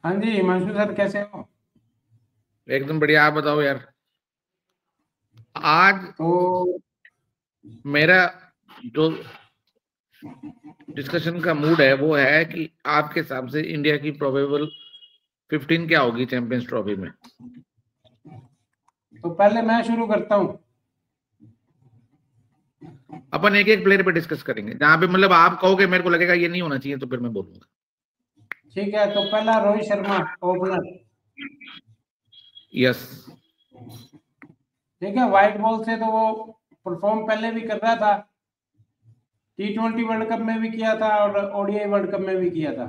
हाँ जी हिमांशु सर, कैसे हो? एकदम बढ़िया। आप बताओ यार। आज तो मेरा जो डिस्कशन का मूड है वो है कि आपके हिसाब से इंडिया की प्रोबेबल 15 क्या होगी चैंपियंस ट्रॉफी में। पहले मैं शुरू करता हूँ। अपन एक एक प्लेयर पे डिस्कस करेंगे, जहां पे मतलब आप कहोगे मेरे को लगेगा ये नहीं होना चाहिए तो फिर मैं बोलूंगा। ठीक है, तो पहला रोहित शर्मा, ओपनर। यस। ठीक है, व्हाइट बॉल से तो वो परफॉर्म पहले भी कर रहा था। T20 वर्ल्ड कप में भी किया था और ओडीआई वर्ल्ड कप में भी किया था।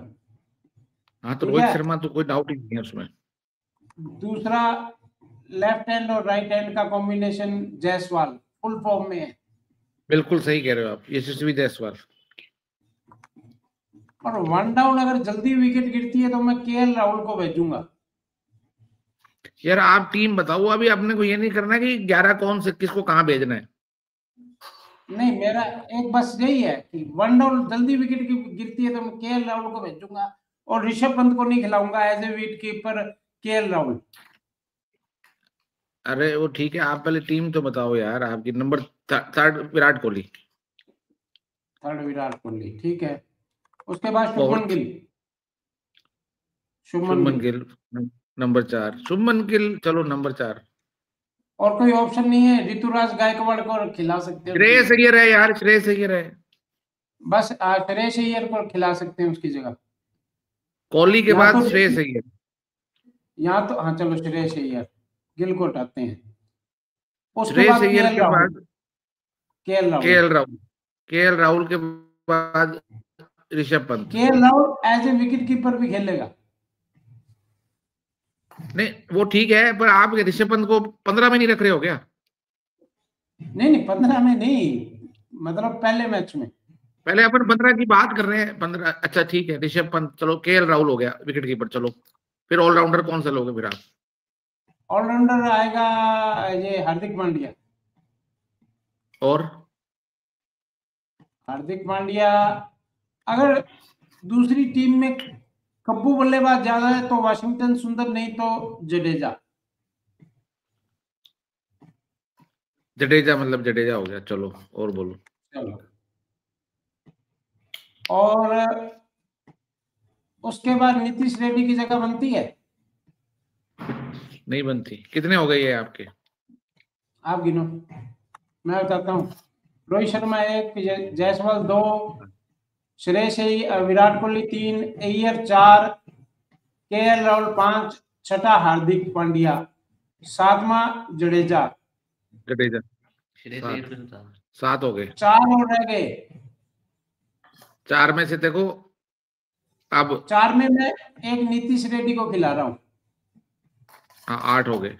हाँ, तो ठीक रोहित है। शर्मा तो कोई डाउट ही नहीं है उसमें। दूसरा, लेफ्ट हैंड और राइट हैंड का कॉम्बिनेशन, जायसवाल फुल फॉर्म में है। बिल्कुल सही कह रहे हो आप, यशस्वी जायसवाल। और वन डाउन अगर जल्दी विकेट गिरती है तो मैं केएल राहुल को भेजूंगा। यार आप टीम बताओ, अभी अपने को ये नहीं करना कि 11 कौन से किसको कहाँ भेजना है। नहीं, मेरा एक बस यही है कि वन डाउन जल्दी विकेट गिरती है तो मैं केएल राहुल को भेजूंगा। और ऋषभ पंत को नहीं खिलाऊंगा as a wicket keeper, KL Rahul. अरे वो ठीक है, आप पहले टीम तो बताओ यार आपकी। Number third Virat Kohli. Third Virat Kohli, ठीक है। उसके बाद शुभमन फोर्थ गिल। शुभमन शुभमन गिल। गिल। नंबर 4 शुभमन गिल, चलो नंबर 4। और कोई ऑप्शन नहीं है? ऋतुराज गायकवाड़ को खिला सकते हैं उसकी श्रेयस जगह। अय्यर है यार, श्रेयस अय्यर है। बस श्रेयस अय्यर को खिला सकते हैं उसकी जगह। कोहली के या तो बाद श्रेयस अय्यर। हाँ चलो, श्रेयस अय्यर। गिल को हटाते हैं। उसके श्रेयस बाद अय्यर केएल के राहुल। बाद KL Rahul. KL Rahul. KL Rahul के बाद Rishabh Pant. KL Rahul as a wicket keeper भी खेलेगा। नहीं वो ठीक है, पर आप ऋषभ पंत को 15 में नहीं रख रहे हो क्या? नहीं नहीं, 15 में नहीं, मतलब पहले मैच में। पहले अपन 15 की बात कर रहे हैं। 15, अच्छा ठीक है, ऋषभ पंत चलो, केएल राहुल हो गया विकेट कीपर, चलो। फिर ऑलराउंडर कौन सा लोगे फिर आप? ऑलराउंडर आएगा ये हार्दिक पांड्या। और हार्दिक पांड्या, अगर दूसरी टीम में कप्पू बल्लेबाज ज्यादा है तो वाशिंगटन सुंदर, नहीं तो जडेजा। जडेजा, मतलब जडेजा हो गया, चलो। और बोलो। चलो। और उसके बाद नीतीश रेड्डी की जगह बनती है? नहीं बनती। कितने हो गए ये आपके? आप गिनो, मैं बताता हूँ। रोहित शर्मा एक, जायसवाल दो, श्रेयस अय्यर, विराट कोहली तीन, अय्यर चार, केएल राहुल पांच, छठा हार्दिक पांड्या, सातवां जडेजा। जडेजा। सात। 7 हो गए। चार और रह गए। 4 में से देखो अब। चार में मैं एक नीतीश रेड्डी को खिला रहा हूँ। हाँ, 8 हो गए।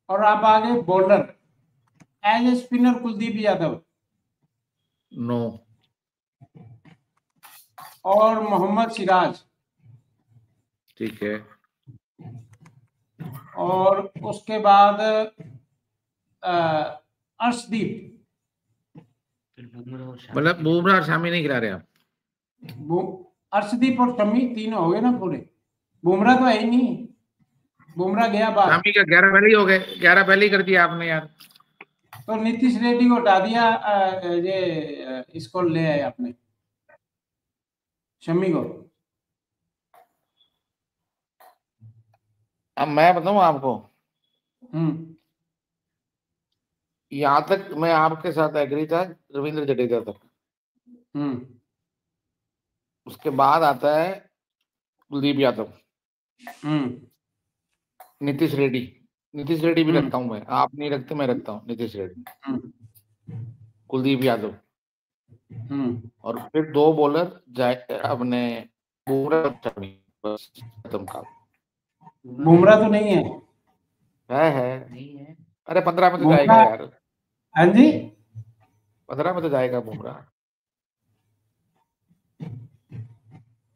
और आप आगे bowler, as a spinner Kuldeep Yadav. 9। और मोहम्मद सिराज। ठीक है। और उसके बाद अर्शदीप। मतलब बुमराह और शामी नहीं खिला रहे आप? अर्शदीप और शमी तीनों हो गए ना पूरे। बुमराह तो है ही नहीं, बुमराह गया बाहर। शामी का 11 पहले ही हो गए, 11 पहले ही कर दिया आपने यार। तो नीतीश रेड्डी को हटा दिया, ये इसको ले आए आपने, शमी को। अब मैं बताऊं आपको। हम्म। यहां तक मैं आपके साथ एग्री था, रविंद्र जडेजा तक। हम्म। उसके बाद आता है कुलदीप यादव। हम्म। नीतीश रेड्डी। नीतीश रेड्डी भी हम्म। रखता हूं मैं, आप नहीं रखते, मैं रखता हूँ नीतीश रेड्डी। हम्म। कुलदीप यादव। हम्म। और फिर 2 बॉलर जाए अपने, बुमराह और शमी। बस खत्म काम। बुमराह तो नहीं है? है। अरे 15 में तो जाएगा बुमराह, यार। हाँ जी। 15 में तो जाएगा बुमराह।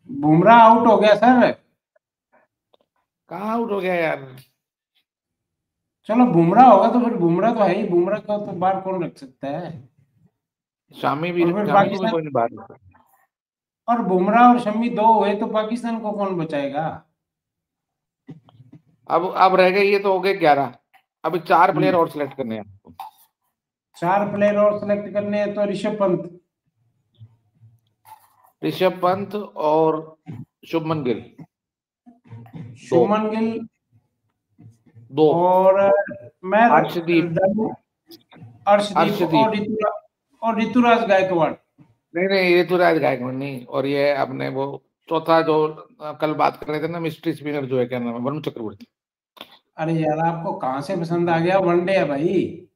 बुमराह आउट हो गया सर। कहाँ आउट हो गया यार? चलो बुमराह होगा तो फिर बुमराह तो है ही, बुमराह को तो बाहर कौन रख सकता है? शामी भी, और फिर शामी बाकी को भी सब, कोई नहीं बाहर रखता। और बुमराह और शमी 2 हुए तो पाकिस्तान को कौन बचाएगा? अब रह गए, ये तो हो गए 11। अभी 4 प्लेयर और सिलेक्ट करने हैं आपको। 4 प्लेयर और सिलेक्ट करने हैं तो ऋषभ पंत और शुभमन गिल, शुभमन गिल 2 और मैं अर्शदीप अर्शदीप और ऋतुराज गायकवाड़। नहीं, ऋतुराज गायकवाड़ नहीं, और ये अपने वो चौथा जो कल बात कर रहे थे ना, मिस्ट्री स्पिनर जो है, क्या नाम है, वरुण चक्रवर्ती। अरे यार, आपको कहां से पसंद आ गया? वनडे है भाई,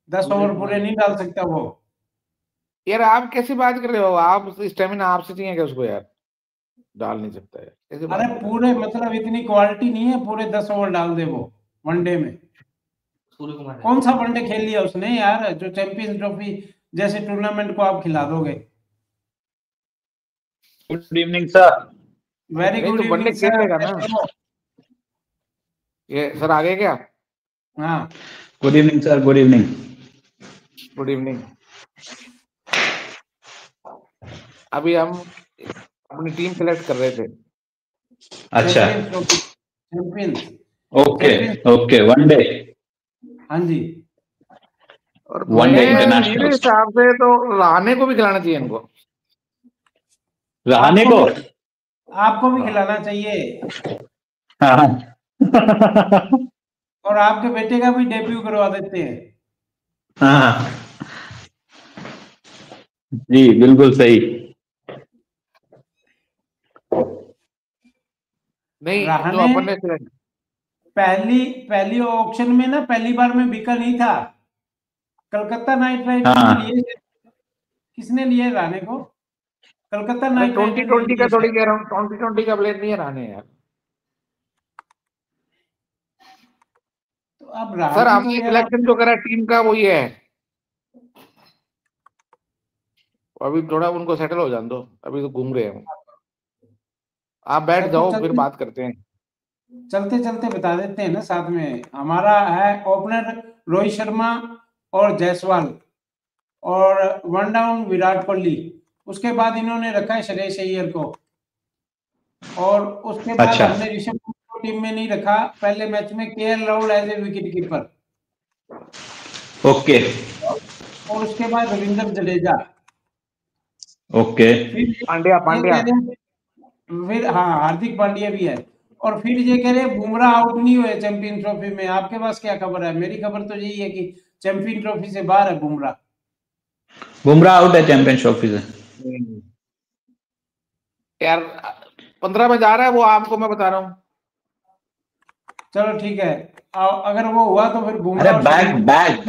10 ओवर पूरे नहीं डाल सकता वो। यार आप कैसी बात कर रहे हो? आप स्टेमिना आपसे चाहिए क्या उसको? यार डाल नहीं सकता है, कैसे बात अरे कर रहे हो? पूरे मतलब इतनी क्वालिटी नहीं है पूरे 10 ओवर डाल दे वो वनडे में। कौन सा वनडे खेल लिया उसने यार, जो चैंपियंस ट्रॉफी जैसे टूर्नामेंट को आप खिला दोगे? Good evening sir. वेरी नहीं गुड तो वनडे इवनिंग खेल सर, लेगा ना। कैसे हो? ये सर आगे क्या? हाँ, good evening sir, good evening. Good evening. अभी हम अपनी टीम सेलेक्ट कर रहे थे। अच्छा, चैंपियंस। Okay okay, one day. हाँ जी। और वनडे मेरे इंटरनेशनल। हिसाब से तो रहाणे को भी खिलाना चाहिए इनको। रहाणे को? आपको भी खिलाना चाहिए, हाँ। और आपके बेटे का भी डेब्यू करवा देते हैं। हाँ जी, बिल्कुल सही। नहीं, जो रहाणे अपन ने select- पहली ऑक्शन में ना, पहली बार में बिका नहीं था। कलकत्ता नाइट राइडर्स हाँ। ने लिए। किसने लिए रहाणे को? कलकत्ता नाइट 2020 राइडर्स ने का लिए थोड़ी शायद। कह रहा हूँ, 2020 का प्लेयर नहीं है रहाणे यार। तो अब सर रहाणे तो हमने यार सिलेक्शन जो करा टीम का वो ये है, अभी थोड़ा उनको सेटल हो जाने दो, अभी तो घूम रहे हैं। आप बैठ जाओ, फिर बात करते हैं। चलते चलते बता देते हैं ना साथ में। हमारा है ओपनर रोहित शर्मा और जायसवाल, और 1 डाउन विराट कोहली। उसके बाद इन्होंने रखा है श्रेयस अय्यर को, और उसके बाद अच्छा। हमने ऋषभ पंत को टीम में नहीं रखा। पहले मैच में KL Rahul as a wicket keeper, okay और उसके बाद रविंद्र जडेजा। ओके। फिर पांड्या ये कह रहे हैं, फिर हाँ, हार्दिक पांड्या भी है। और फिर ये कह रहे हैं बुमराह आउट नहीं हुए चैंपियन ट्रॉफी में। आपके पास क्या खबर है? मेरी खबर तो यही है कि चैंपियन ट्रॉफी से बाहर है बुमराह। बुमराह आउट है चैंपियन ट्रॉफी से। यार 15 में जा रहा है वो, आपको मैं बता रहा हूँ। चलो ठीक है, अगर वो हुआ तो फिर अरे बुमराह और back Shami. Back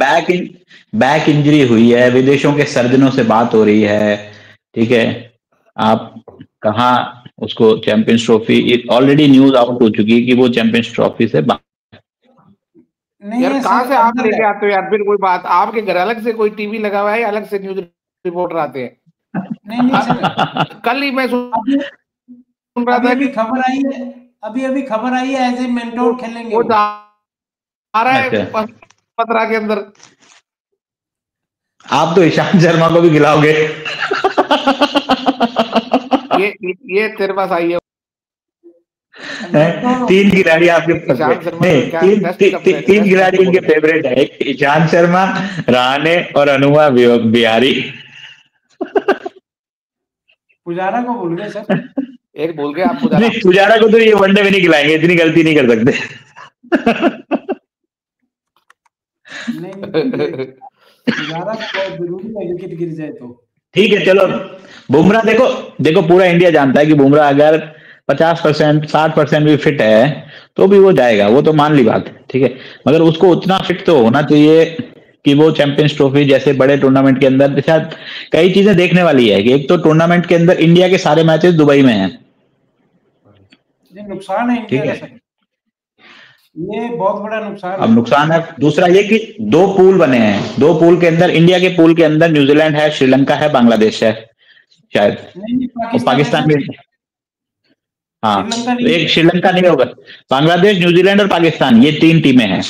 back injury हुई है, विदेशों के सर्जनों से बात हो रही है, ठीक है। आप कहाँ उसको champions trophy, already news out हो चुकी है कि वो चैंपियंस ट्रॉफी से नहीं यार है कहाँ सर, से आप अंदर लेके है। आते हो यार? फिर कोई बात, आपके घर अलग से कोई टीवी लगा हुआ है, अलग से न्यूज रिपोर्टर आते हैं। नहीं नहीं सर, कल ही मैं अभी सुन रहा अभी था अभी कि खबर आई है, अभी खबर आई है एज ए मेंटोर खेलेंगे वो वो। जा रहा है अच्छा। 15 के अंदर। आप तो ईशांत शर्मा को भी खिलाओगे। ये तेरे पास आई है मेंटोर। 3 खिलाड़ी आपके ईशांत शर्मा नहीं, का क्या तीन टेस्ट ती, कब ती, से, तीन टेस्ट खिलाड़ी कब इनके होगा? फेवरेट है, एक ईशांत शर्मा, रहाणे और हनुमा बिहारी। पुजारा को भूल गए सर। एक भूल गए आप पुजारा। नहीं, पुजारा को तो ये वनडे में नहीं खिलाएंगे, इतनी गलती नहीं कर सकते। नहीं नहीं, पुजारा तो बहुत जरूरी है, विकेट गिर जाए तो। ठीक है चलो, बुमराह देखो देखो, पूरा इंडिया जानता है कि बुमराह अगर 50% 60% भी फिट है तो भी वो जाएगा, वो तो मान ली बात है, ठीक है। मगर उसको उतना फिट तो होना चाहिए कि वो चैंपियंस ट्रॉफी जैसे बड़े टूर्नामेंट के अंदर, शायद कई चीजें देखने वाली है कि एक तो टूर्नामेंट के अंदर इंडिया के सारे मैचेस दुबई में हैं, ये नुकसान है इंडिया ठीक का है। सर, ये बहुत बड़ा नुकसान अब है। नुकसान है दूसरा ये कि 2 पूल बने हैं, 2 पूल के अंदर, इंडिया के पूल के अंदर न्यूजीलैंड है, श्रीलंका है, बांग्लादेश है शायद, नहीं नहीं, और पाकिस्तान है पाकिस्तान सर, भी। हाँ, श्रीलंका तो नहीं एक है। श्रीलंका नहीं होगा, बांग्लादेश, न्यूजीलैंड और पाकिस्तान, ये 3 टीमें हैं।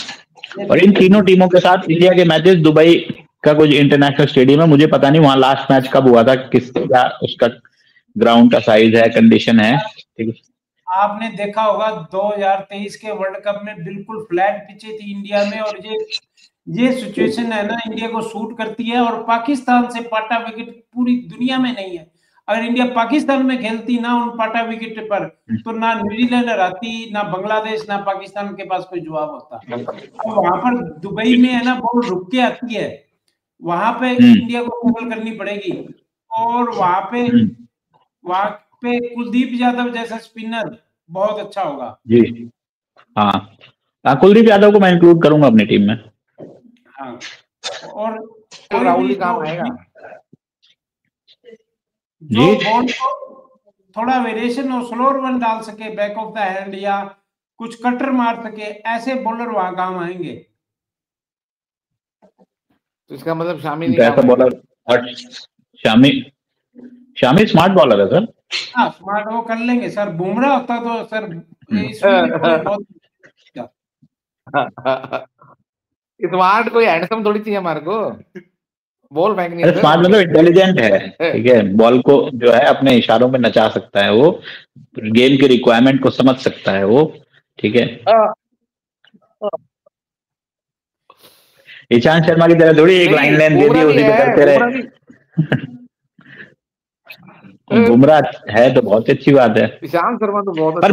ये और इन तीनों टीमों के साथ इंडिया के मैचेस दुबई का कुछ इंटरनेशनल स्टेडियम है, मुझे पता नहीं वहां लास्ट मैच कब हुआ था, किस क्या उसका ग्राउंड का साइज है, कंडीशन है, ठीक है। आपने देखा होगा 2023 के वर्ल्ड कप में बिल्कुल फ्लैट पिचे थी इंडिया में, और ये सिचुएशन है ना इंडिया को सूट करती है। और पाकिस्तान से पाटा विकेट पूरी दुनिया में नहीं है। अगर इंडिया पाकिस्तान में खेलती ना उन पाटा विकेट पर, तो ना न्यूजीलैंड हराती, ना बांग्लादेश, ना पाकिस्तान के पास कोई जवाब होता। अब वहां पर दुबई में है ना बॉल रुक के आती है, वहां पे इंडिया को टैकल करनी पड़ेगी। और वहां पे कुलदीप यादव जैसा स्पिनर बहुत अच्छा होगा जी। हाँ, कुलदीप यादव को मैं इंक्लूड करूंगा अपनी टीम में। हाँ, और कोई राहुल भी ही काम आएगा। जो बॉल को थोड़ा वेरिएशन और स्लोअर वन डाल सके, बैक ऑफ द हैंड या कुछ कटर मार सके, ऐसे बॉलर वहां काम आएंगे। तो इसका मतलब शामी नहीं ऐसा बॉलर, शामी स्मार्ट बॉलर है सर। हाँ, स्मार्ट वो कर लेंगे सर। बुमराह होता तो सर इसमें भी कोई बहुत स्मार्ट कोई हैंडसम थोड़ी चाहिए हमारे को, बॉल फेंकनी है। स्मार्ट मतलब इंटेलिजेंट है, ठीक है, बॉल को जो है अपने इशारों में नचा सकता है, वो गेम की रिक्वायरमेंट को समझ सकता है वो, ठीक है। ईशांत शर्मा की तरह थोड़ी एक लाइन लाइन दे दी उसी पे करते रहे। बुमराह है तो बहुत अच्छी बात है। ईशांत शर्मा तो बहुत पर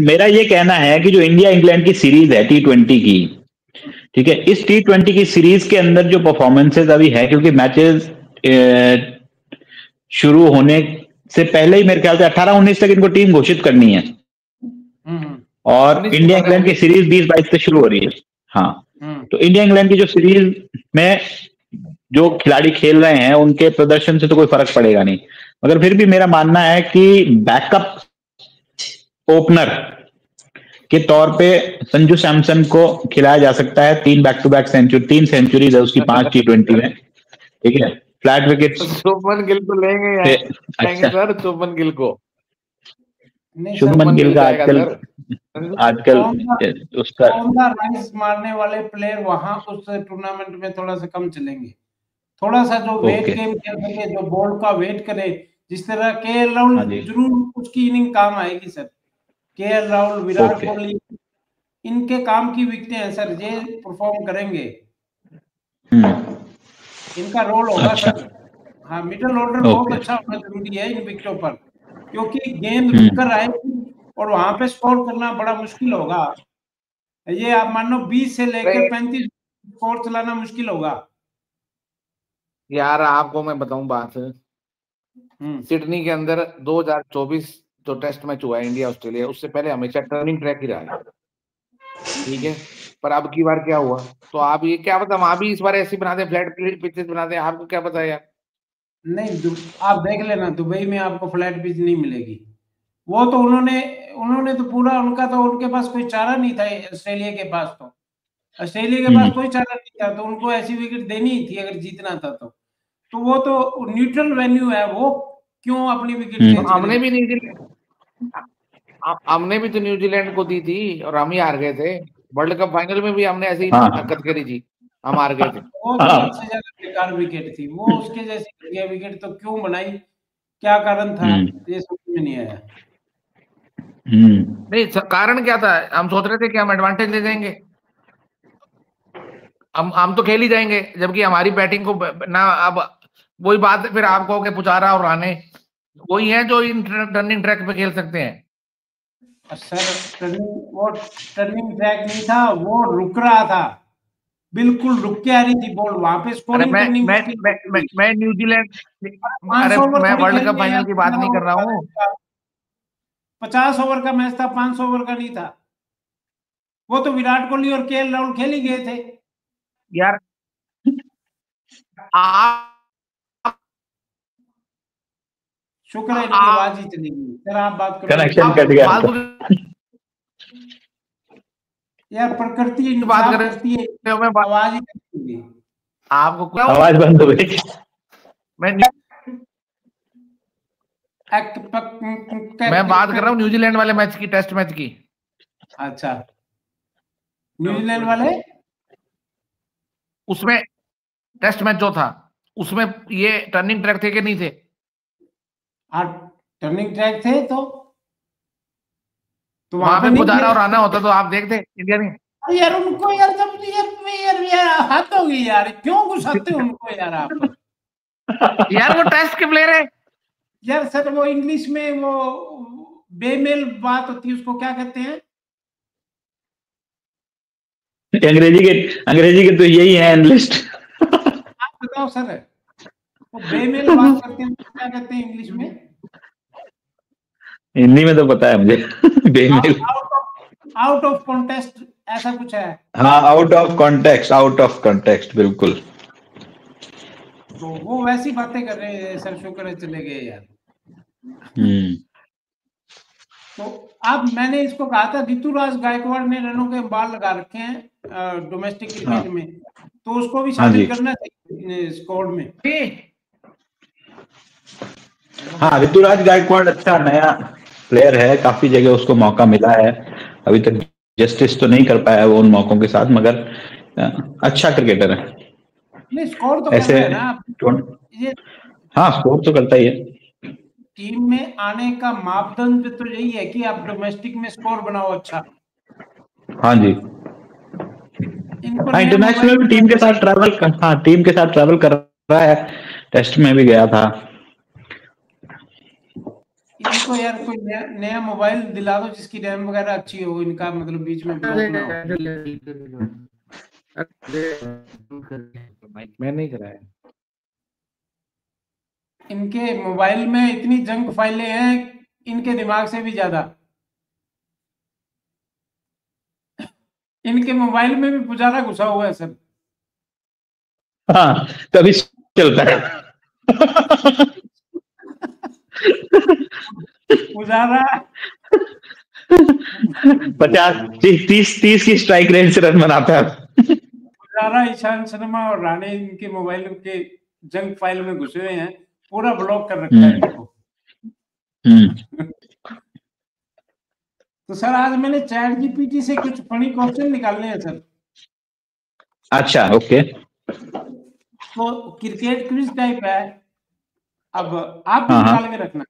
मेरा ये कहना है कि जो इंडिया इंग्लैंड की सीरीज है T20 की, ठीक है, इस T20 की सीरीज के अंदर जो परफॉर्मेंसेज अभी है, क्योंकि मैचेस शुरू होने से पहले ही मेरे ख्याल से 18-19 तक इनको टीम घोषित करनी है, और इंडिया इंग्लैंड की सीरीज 20-22 से शुरू हो रही है। हाँ, तो इंडिया इंग्लैंड की जो सीरीज में जो खिलाड़ी खेल रहे हैं उनके प्रदर्शन से तो कोई फर्क पड़ेगा नहीं, मगर फिर भी मेरा मानना है कि बैकअप ओपनर के तौर पे संजू सैमसन को खिलाया जा सकता है। 3 back to back century, 3 centuries है उसकी 5 T20 में, ठीक है, फ्लैट विकेट। शुभमन गिल को लेंगे यार, अच्छा सर, शुभमन गिल को, शुभमन गिल का आजकल उसका राइस मारने वाले प्लेयर वहां उस टूर्नामेंट में थोड़ा सा कम चलेंगे। थोड़ा सा जो वेट गेम खेल सके, जो बॉल का वेट करे, जिस तरह केएल राहुल, जरूर उसकी इनिंग काम आएगी सर। केएल राहुल, विराट कोहली, इनके काम की विकेटें हैं सर, ये परफॉर्म करेंगे, इनका रोल होगा सर। हाँ, मिडिल ऑर्डर बहुत अच्छा होना जरूरी है इन विकेटों पर, क्योंकि गेंद रुककर आएगी और वहां पे स्कोर करना बड़ा मुश्किल होगा। ये आप मानो 20 से लेकर 35 स्कोर चलाना मुश्किल होगा यार। आपको मैं बताऊं बात, सिडनी के अंदर 2024 जो टेस्ट मैच हुआ है इंडिया ऑस्ट्रेलिया, उससे पहले हमेशा टर्निंग ट्रैक ही रहा है, ठीक है। पर अब की बार क्या हुआ, तो आप ये क्या पता वहां भी इस बार ऐसी बना दे, फ्लैट पिचेस बना दे, आपको क्या पता यार। नहीं, आप देख लेना, दुबई में आपको फ्लैट पिच नहीं मिलेगी। वो तो उन्होंने तो पूरा, उनका तो उनके पास कोई चारा नहीं था। ऑस्ट्रेलिया के पास कोई चारा नहीं था, तो उनको ऐसी विकेट देनी ही थी अगर जीतना था तो वो तो न्यूट्रल वेन्यू है, वो क्यों अपनी विकेट चेंज हमने भी तो न्यूजीलैंड को दी थी और हम ही हार गए थे। वर्ल्ड कप फाइनल में भी हमने ऐसी हरकत करी थी, हम हार गए थे। वो तो सबसे ज्यादा बेकार विकेट थी वो, उसके जैसी घटिया विकेट तो क्यों बनाई, क्या कारण था, ये समझ में नहीं आया। नहीं, कारण क्या था, हम सोच रहे थे कि हम एडवांटेज ले जाएंगे, हम तो खेल ही जाएंगे, जबकि हमारी बैटिंग को ना, अब वही बात फिर आप कहोगे पुजारा और राणे वही है जो इन टर्निंग ट्रैक पे खेल सकते हैं। सर वो टर्निंग ट्रैक नहीं था, वो रुक रहा था, बिल्कुल रुक के आ रही थी बॉल, वहां पे स्कोरिंग करनी मुश्किल। मैं न्यूजीलैंड, अरे मैं वर्ल्ड कप फाइनल की बात नहीं कर रहा हूँ। 50 ओवर का मैच था, 500 ओवर का नहीं था। वो तो विराट कोहली और केएल राहुल खेल ही गए थे यार। शुक्र है इनकी आवाज ही चली गई सर, आप बात करो, कनेक्शन कट गया यार। प्रकृति बात करती है, आवाज ही कट, आपको आवाज बंद हो गई। मैं बात कर रहा हूँ न्यूजीलैंड वाले मैच की, टेस्ट मैच की। अच्छा, न्यूजीलैंड वाले उसमें टेस्ट मैच जो था उसमें ये टर्निंग ट्रैक थे कि नहीं थे? टर्निंग ट्रैक थे तो वहां पे पुजारा और आना होता तो आप देखते इंडिया में। यार उनको यार जब यार हाथ हो गई यार, क्यों घुसाते हो उनको यार आप? यार वो टेस्ट के प्लेयर है यार सर, वो इंग्लिश में वो बेमेल बात होती है, उसको क्या कहते हैं? अंग्रेजी के तो यही है एनालिस्ट। आप बताओ सर, वो बेमेल बात करते हैं क्या कहते हैं इंग्लिश में? हिंदी में तो पता है मुझे। बेमेल। आउट ऑफ कॉन्टेक्स्ट ऐसा कुछ है। हाँ, आउट ऑफ कॉन्टेक्स्ट बिल्कुल। तो वो वैसी बातें कर रहे हैं सर, शुक्र है चले गए यार। तो अब मैंने इसको कहा था, ऋतुराज गायकवाड़ ने रनों के बाल लगा रखे हैं डोमेस्टिक क्रिकेट में, तो उसको भी शामिल करना चाहिए स्क्वाड में। हाँ, ऋतुराज गायकवाड़ अच्छा नया प्लेयर है, काफी जगह उसको मौका मिला है, अभी तक जस्टिस तो नहीं कर पाया वो उन मौकों के साथ, मगर अच्छा क्रिकेटर है। नहीं, स्कोर तो ऐसे करता है ना ये। हाँ, स्कोर तो करता ही है। टीम में आने का मापदंड तो यही है कि आप डोमेस्टिक में स्कोर बनाओ अच्छा। हाँ जी, इंटरनेशनल भी टीम के साथ ट्रैवल कर रहा है, टेस्ट में भी गया था। इनको यार कोई नया मोबाइल दिला दो जिसकी रैम वगैरह अच्छी हो, इनका मतलब बीच में ब्लॉक ना हो। मैं नहीं कराया। इनके मोबाइल में इतनी जंक फाइलें हैं, इनके दिमाग से भी ज्यादा। इनके मोबाइल में भी पुजारा घुसा हुआ है सर। हाँ, तभी चलता है। पुजारा 50-30 की स्ट्राइक रेंज से रन बनाता है। पुजारा, ईशांत शर्मा और राणे इनके मोबाइल के जंक फाइल में घुसे हुए हैं, पूरा ब्लॉक कर रखा है इनको। तो सर आज मैंने चैट जीपीटी से कुछ फनी क्वेश्चन निकालने हैं सर। अच्छा, ओके। तो क्रिकेट क्विज टाइप है, अब आप भी निकाल के रखना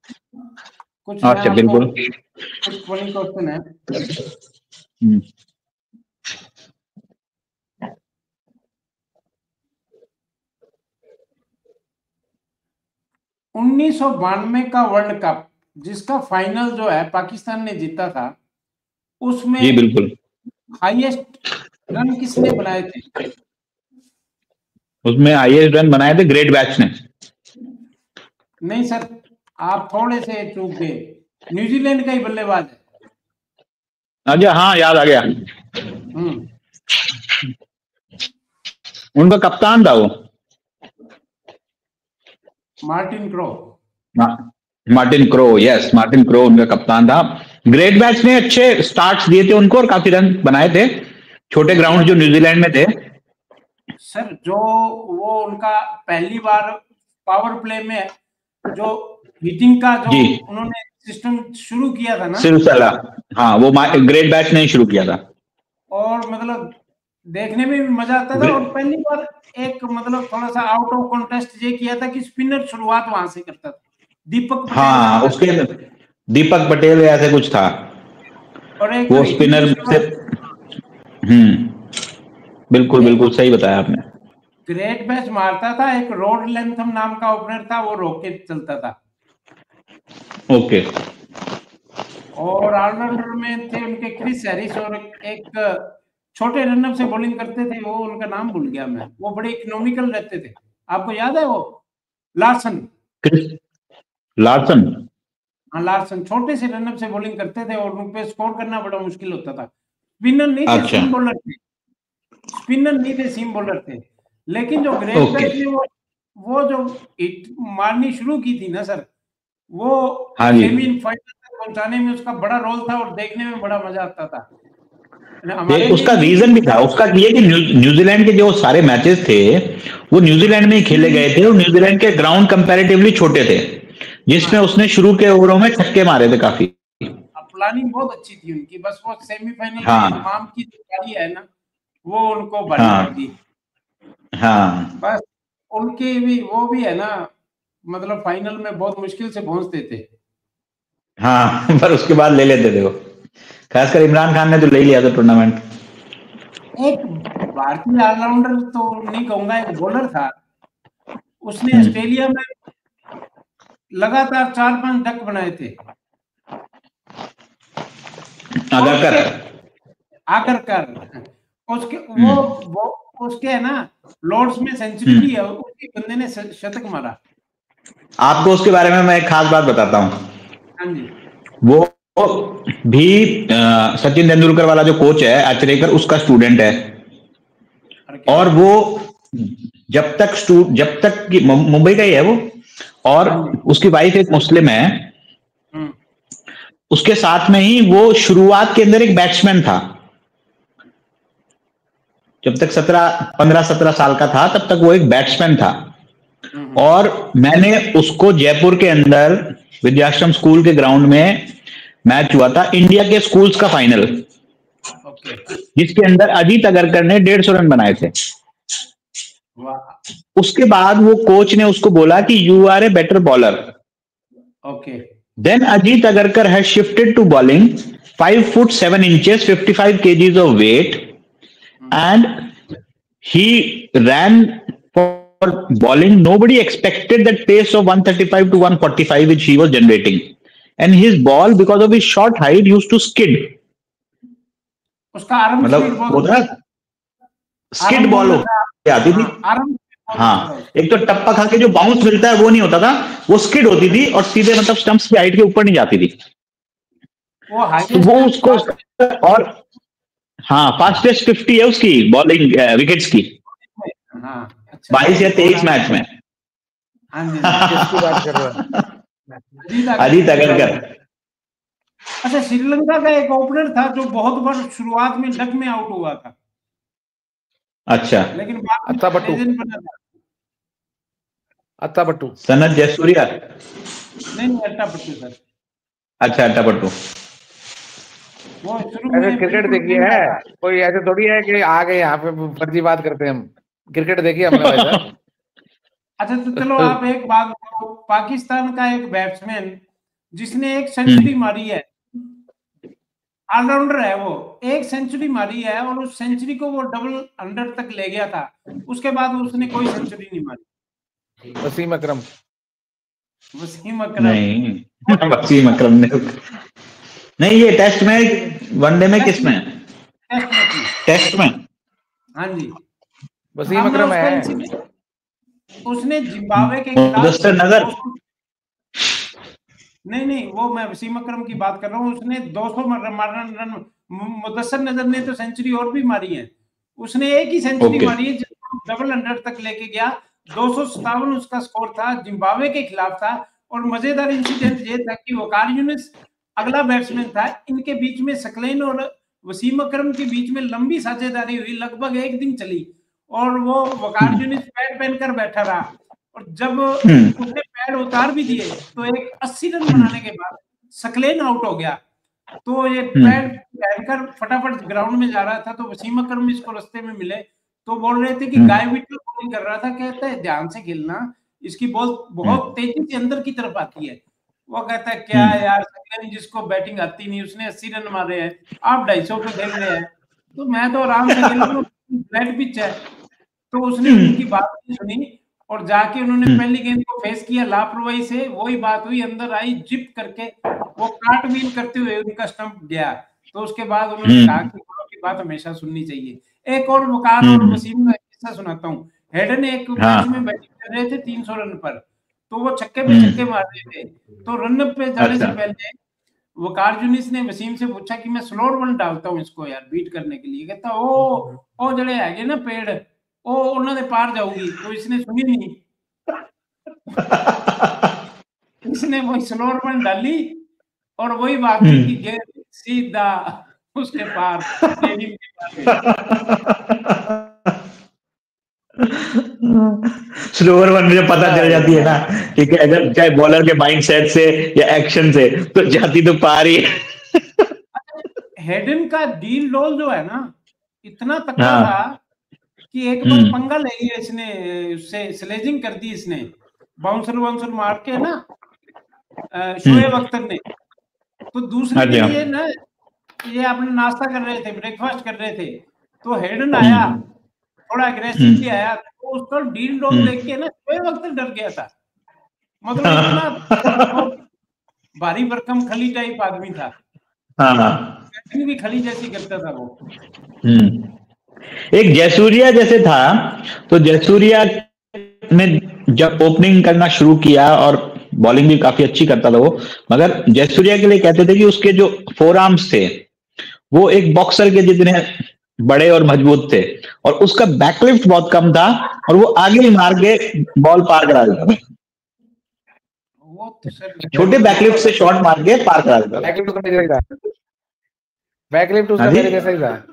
कुछ। अच्छा, बिल्कुल। कुछ फनी क्वेश्चन है। 1992 का वर्ल्ड कप जिसका फाइनल जो है पाकिस्तान ने जीता था, उसमें जी बिल्कुल, हाईएस्ट रन किसने बनाए थे? उसमें हाईएस्ट रन बनाए थे ग्रेट बैच ने। नहीं सर, आप थोड़े से चूक गए, न्यूजीलैंड का ही बल्लेबाज है। अच्छा, हाँ, याद आ गया। उनका कप्तान था वो Martin crow. Yes, Martin crow उनका कप्तान था। ग्रेट बैच ने अच्छे स्टार्ट्स दिए थे उनको और काफी रन बनाए थे, छोटे ग्राउंड जो न्यूजीलैंड में थे। सर जो वो उनका पहली बार पावर प्ले में जो हिटिंग का जो उन्होंने सिस्टम शुरू किया था ना, सिलसिला, हाँ, वो ग्रेट बैच ने शुरू किया था, और मतलब देखने में भी मजा आता था। और पहली बार एक मतलब थोड़ा सा आउट ऑफ कॉन्टेस्ट ये किया था कि स्पिनर शुरुआत वहां से करता था, दीपक पटेल। हाँ, उसके दीपक पटेल ऐसे कुछ था, और एक वो स्पिनर से। बिल्कुल सही बताया आपने। ग्रेट बैच मारता था, एक रोड लेंथम नाम का ओपनर था, वो रॉकेट चलता था। ओके। और ऑलराउंडर में थे उनके क्रिस हैरिस, और एक छोटे रनअप से बॉलिंग करते थे, वो उनका नाम भूल गया मैं, वो बड़े इकोनॉमिकल रहते थे, आपको याद है वो? लार्सन। हाँ, लार्सन छोटे से रनअप से बॉलिंग करते थे और उन पे स्कोर करना बड़ा मुश्किल होता था। स्पिनर नहीं थे, सीम बॉलर थे। सीम बॉलर थे। लेकिन जो ग्रेट बैच ने वो जो हिट मारनी शुरू की थी ना सर, वो सेमीफाइनल तक पहुंचाने में उसका बड़ा रोल था और देखने में बड़ा मजा आता था। उसका रीजन भी था, उसका ये कि न्यूजीलैंड के जो सारे मैचेस थे वो न्यूजीलैंड में ही खेले गए थे, और न्यूजीलैंड के ग्राउंड कंपैरेटिवली छोटे थे, जिसमें उसने शुरू के ओवरों में छक्के मारे थे काफी। प्लानिंग बहुत अच्छी थी उनकी, बस वो सेमीफाइनल में इमाम की जो पारी है ना, वो उनको भारी पड़ गई। बस उनके भी वो भी है ना, मतलब फाइनल में बहुत मुश्किल से पहुंचते थे। हाँ पर उसके बाद ले लेते थे वो, खासकर इमरान खान ने तो ले लिया था टूर्नामेंट। एक भारतीय ऑलराउंडर तो नहीं कहूंगा, एक बॉलर था, उसने हम्म। ऑस्ट्रेलिया में लगातार 4-5 डक बनाए थे। आगरकर। आगरकर उसके वो उसके है ना लॉर्ड्स में सेंचुरी भी है, उसके बंदे ने शतक मारा। आपको उसके बारे में मैं एक खास बात बताता हूँ। हाँ जी। वो भी सचिन तेंदुलकर वाला जो कोच है आचरेकर, उसका स्टूडेंट है। और वो जब तक मुंबई का ही है वो, और उसकी वाइफ एक मुस्लिम है। उसके साथ में ही वो शुरुआत के अंदर एक बैट्समैन था, जब तक 15-17 साल का था तब तक वो एक बैट्समैन था। और मैंने उसको जयपुर के अंदर विद्याश्रम स्कूल के ग्राउंड में मैच हुआ था, इंडिया के स्कूल्स का फाइनल, जिसके अंदर अजीत अगरकर ने 150 रन बनाए थे। उसके बाद वो कोच ने उसको बोला कि you are a better bowler. Then Ajit Agarkar has shifted to bowling 5 foot 7 inches 55 kgs of weight and he ran for bowling. Nobody expected that pace of 135 to 145 which he was generating, and his ball because of his short height used to skid. उसका आरंभ मतलब होता skid ball आती थी। हाँ, एक तो टप्पा खा के जो बाउंस मिलता है वो नहीं होता था, वो स्किड होती थी और सीधे मतलब स्टंप्स की हाइट के ऊपर नहीं जाती थी। वो उसको और हाँ फास्टेस्ट 50 है उसकी बॉलिंग विकेट्स की, 22 या 23 मैच में। अजीत अगरकर। अच्छा, श्रीलंका का एक ओपनर था जो बहुत बार शुरुआत में डक में आउट हुआ था। अच्छा, लेकिन बाद में लेजेंड बना था। अत्तापट्टू। सनत जयसूर्या। नहीं अट्टापट्टू सर। अच्छा अट्टापट्टू। वो ऐसे क्रिकेट देखी है, कोई ऐसे थोड़ी है कि आ गए यहाँ पे फर्जी बात करते हैं हम। क्रिकेट देखी हमने भाई साहब। अच्छा तो चलो आप एक बात बताओ, पाकिस्तान का एक बैट्समैन जिसने एक सेंचुरी मारी है, ऑलराउंडर है, वो एक सेंचुरी मारी है और उस सेंचुरी को वो डबल 100 तक ले गया था, उसके बाद उसने कोई सेंचुरी नहीं मारी। वसीम अकरम। वसीम अकरम नहीं, वसीम अकरम ने नहीं। ये टेस्ट में, वनडे में, किस में? टेस्ट में। हाँ जी, वसीम अकरम है। उसने जिम्बाब्वे के खिलाफ नगर नहीं वो मैं वसीम अकरम की बात कर रहा हूँ। उसने 200 रन, मुदस्सर नजर ने तो सेंचुरी और भी मारी है, उसने एक ही सेंचुरी मारी है जिसको डबल 100 तक लेके गया। 257 उसका स्कोर था, जिम्बाब्वे के खिलाफ था। और मजेदार इंसिडेंट ये था कि वकार यूनिस अगला बैट्समैन था, इनके बीच में सकलेन और वसीम अकरम के बीच में लंबी साझेदारी हुई, लगभग एक दिन चली। और वो वकार यूनिस पैड पहनकर बैठा रहा, और जब उसने पैड उतार भी दिए तो एक 80 रन बनाने के बाद सकलेन आउट हो गया। तो ये पैड पहनकर फटाफट ग्राउंड में जा रहा था, तो वसीम अकरम इसको रास्ते में मिले तो बोल रहे थे कि गाय विटल बॉलिंग कर रहा था, कहता है ध्यान से खेलना, इसकी बॉल बहुत तेजी से अंदर की तरफ आती है। वो कहता है क्या यार, सकलेन जिसको बैटिंग आती नहीं, उसने 80 रन मारे हैं, आप 250 पे खेल रहे हैं, तो मैं तो आराम से खेल रहा हूँ, फ्लैट पिच है। तो उसने उनकी बात नहीं सुनी और जाके उन्होंने पहली गेंद को फेस किया लापरवाही से, वही बात हुई, अंदर आई जिप करके, वो कार्ट व्हील करते हुए उनका स्टंप गया। तो उसके बाद उन्होंने कहा कि बड़ों की बात हमेशा सुननी चाहिए। एक और वकार और वसीम का किस्सा सुनाता हूँ। हेडन एक मैच में बैटिंग कर रहे थे 300 रन पर, तो वो छक्के पे छक्के मार रहे थे, तो रन पे जाने से पहले वकार यूनिस ने वसीम से पूछा कि मैं स्लोअर वन डालता हूँ इसको यार बीट करने के लिए, कहता ओ जड़े है ना पेड़ ओ उन्होंने पार जाऊगी, तो इसने सुनी नहीं। इसने वही स्लोअर वन डाली और वही बात हुई कि गेंद सीधा उसके पार स्टेडियम के पार। स्लोअर वन मुझे पता चल जाती है ना, ठीक है, अगर चाहे बॉलर के माइंड सेट से या एक्शन से, तो जाती तो पार ही। हेडन का डील रोल जो है ना इतना तकड़ा था कि एक बार पंगा ले लिया इसने, उससे स्लेजिंग कर दी इसने, बाउंसर वाउंसर मार के ना शोएब अख्तर ने, तो दूसरे दिन ये ना, ये अपने नाश्ता कर रहे थे, ब्रेकफास्ट कर रहे थे, तो हेडन आया, थोड़ा अग्रेसिवली आया, तो उसको डील डॉल देख के ना शोएब अख्तर डर गया था। मतलब इतना भारी भरकम खली टाइप आदमी था। भी खली जैसी करता था वो। एक जयसूर्या जैसे था, तो जयसूर्या ने जब ओपनिंग करना शुरू किया और बॉलिंग भी काफी अच्छी करता था वो, मगर जयसूर्या के लिए कहते थे कि उसके जो फोर आर्म्स थे वो एक बॉक्सर के जितने बड़े और मजबूत थे, और उसका बैकलिफ्ट बहुत कम था, और वो आगे ही मार के बॉल पार करा देता था। वो तो छोटे बैकलिफ्ट से शॉट मार के पार करा देता था। बैकलिफ्ट उसका मेरे जैसा ही था।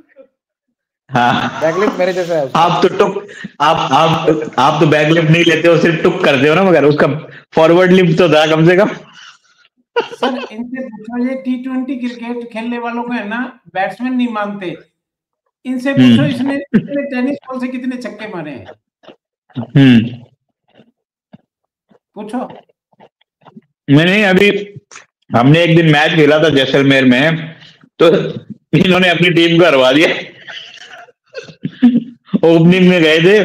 हाँ, बैकलिफ्ट मेरे जैसा है। आप तो टुक, आप तो बैकलिफ्ट नहीं लेते हो, सिर्फ टुक करते हो ना, मगर उसका फॉरवर्ड लिफ्ट तो था कम से कम। सर इनसे पूछो, ये T20 क्रिकेट खेलने वालों को है ना, बैट्समैन नहीं मानते, इनसे पूछो इसने टेनिस बॉल से कितने छक्के मारे हैं। पूछो। नहीं, अभी हमने एक दिन मैच खेला था जैसलमेर में, तो इन्होंने अपनी टीम को हरवा दिया। ओपनिंग में गए थे,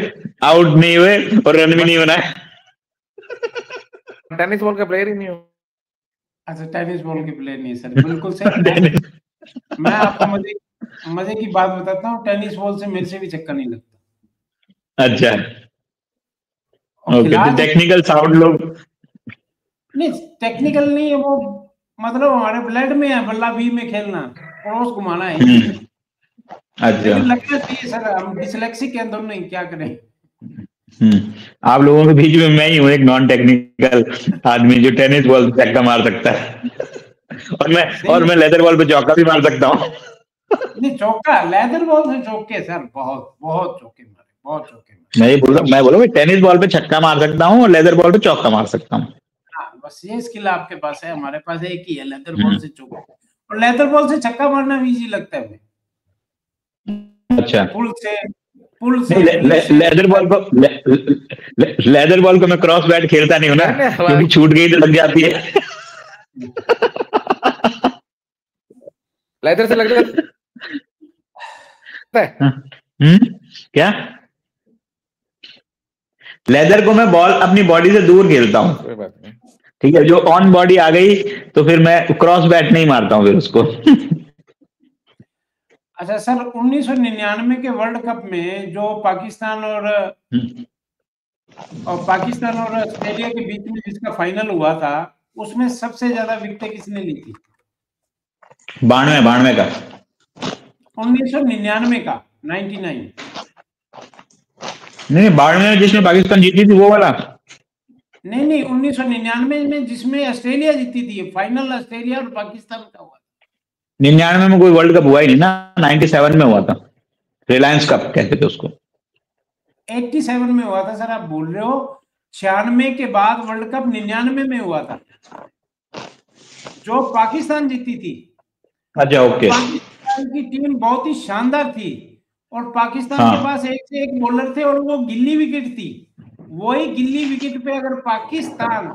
आउट नहीं हुए और रन भी नहीं बनाए। टेनिस बॉल का प्लेयर ही नहीं हो। अच्छा, टेनिस बॉल के प्लेयर नहीं सर, बिल्कुल सही। मैं आपको मजे की बात बताता हूँ, टेनिस बॉल से मेरे से भी छक्का नहीं लगता। अच्छा, ओके, तो टेक्निकल साउंड लोग नहीं, टेक्निकल नहीं है वो, मतलब हमारे ब्लड में है बल्ला बी में खेलना, क्रॉस घुमाना है। अच्छा, लेकिन लगना चाहिए सर, हम डिसलेक्सिक हैं दोनों, नहीं क्या करें। आप लोगों के बीच में मैं ही हूँ एक नॉन टेक्निकल आदमी जो टेनिस बॉल से छक्का मार सकता है, और मैं लेदर बॉल पे चौका भी मार सकता हूँ। नहीं, चौका लेदर बॉल से चौके सर, बहुत बहुत चौके मारे, बहुत चौके मारे। मैं बोलूँ टेनिस बॉल पे छक्का मार सकता हूँ और लेदर बॉल पे चौका मार सकता हूँ। हाँ, बस ये स्किल आपके पास है, हमारे पास एक ही है, लेदर बॉल से चौका, और लेदर बॉल से छक्का मारना भी इजी लगता है हमें। अच्छा, पुल से लेदर बॉल को मैं क्रॉस बैट खेलता नहीं हूँ ना, क्योंकि छूट गई तो लग जाती है। लेदर से लग जाता है। क्या? लेदर को मैं बॉल अपनी बॉडी से दूर खेलता हूँ, ठीक है, जो ऑन बॉडी आ गई तो फिर मैं क्रॉस बैट नहीं मारता हूँ फिर उसको। अच्छा सर, 1999 के वर्ल्ड कप में जो पाकिस्तान और ऑस्ट्रेलिया के बीच में जिसका फाइनल हुआ था, उसमें सबसे ज्यादा विकेटें किसने ली थी? 92 का, 1999 का, 99। नहीं, 92 जिसमें पाकिस्तान जीती थी वो वाला। नहीं, 1999 में जिसमें ऑस्ट्रेलिया जीती थी, फाइनल ऑस्ट्रेलिया और पाकिस्तान का हुआ। 99 में कोई वर्ल्ड कप हुआ ही नहीं ना, 97 में हुआ था, रिलायंस कप कहते थे उसको। 87 में हुआ था सर, आप बोल रहे हो। 96 के बाद वर्ल्ड कप 99 में हुआ था, जो पाकिस्तान जीती थी। अच्छा, ओके। पाकिस्तान की टीम बहुत ही शानदार थी, और पाकिस्तान के पास एक से एक बॉलर थे, और वो गिल्ली विकेट थी। वही गिल्ली विकेट पे अगर पाकिस्तान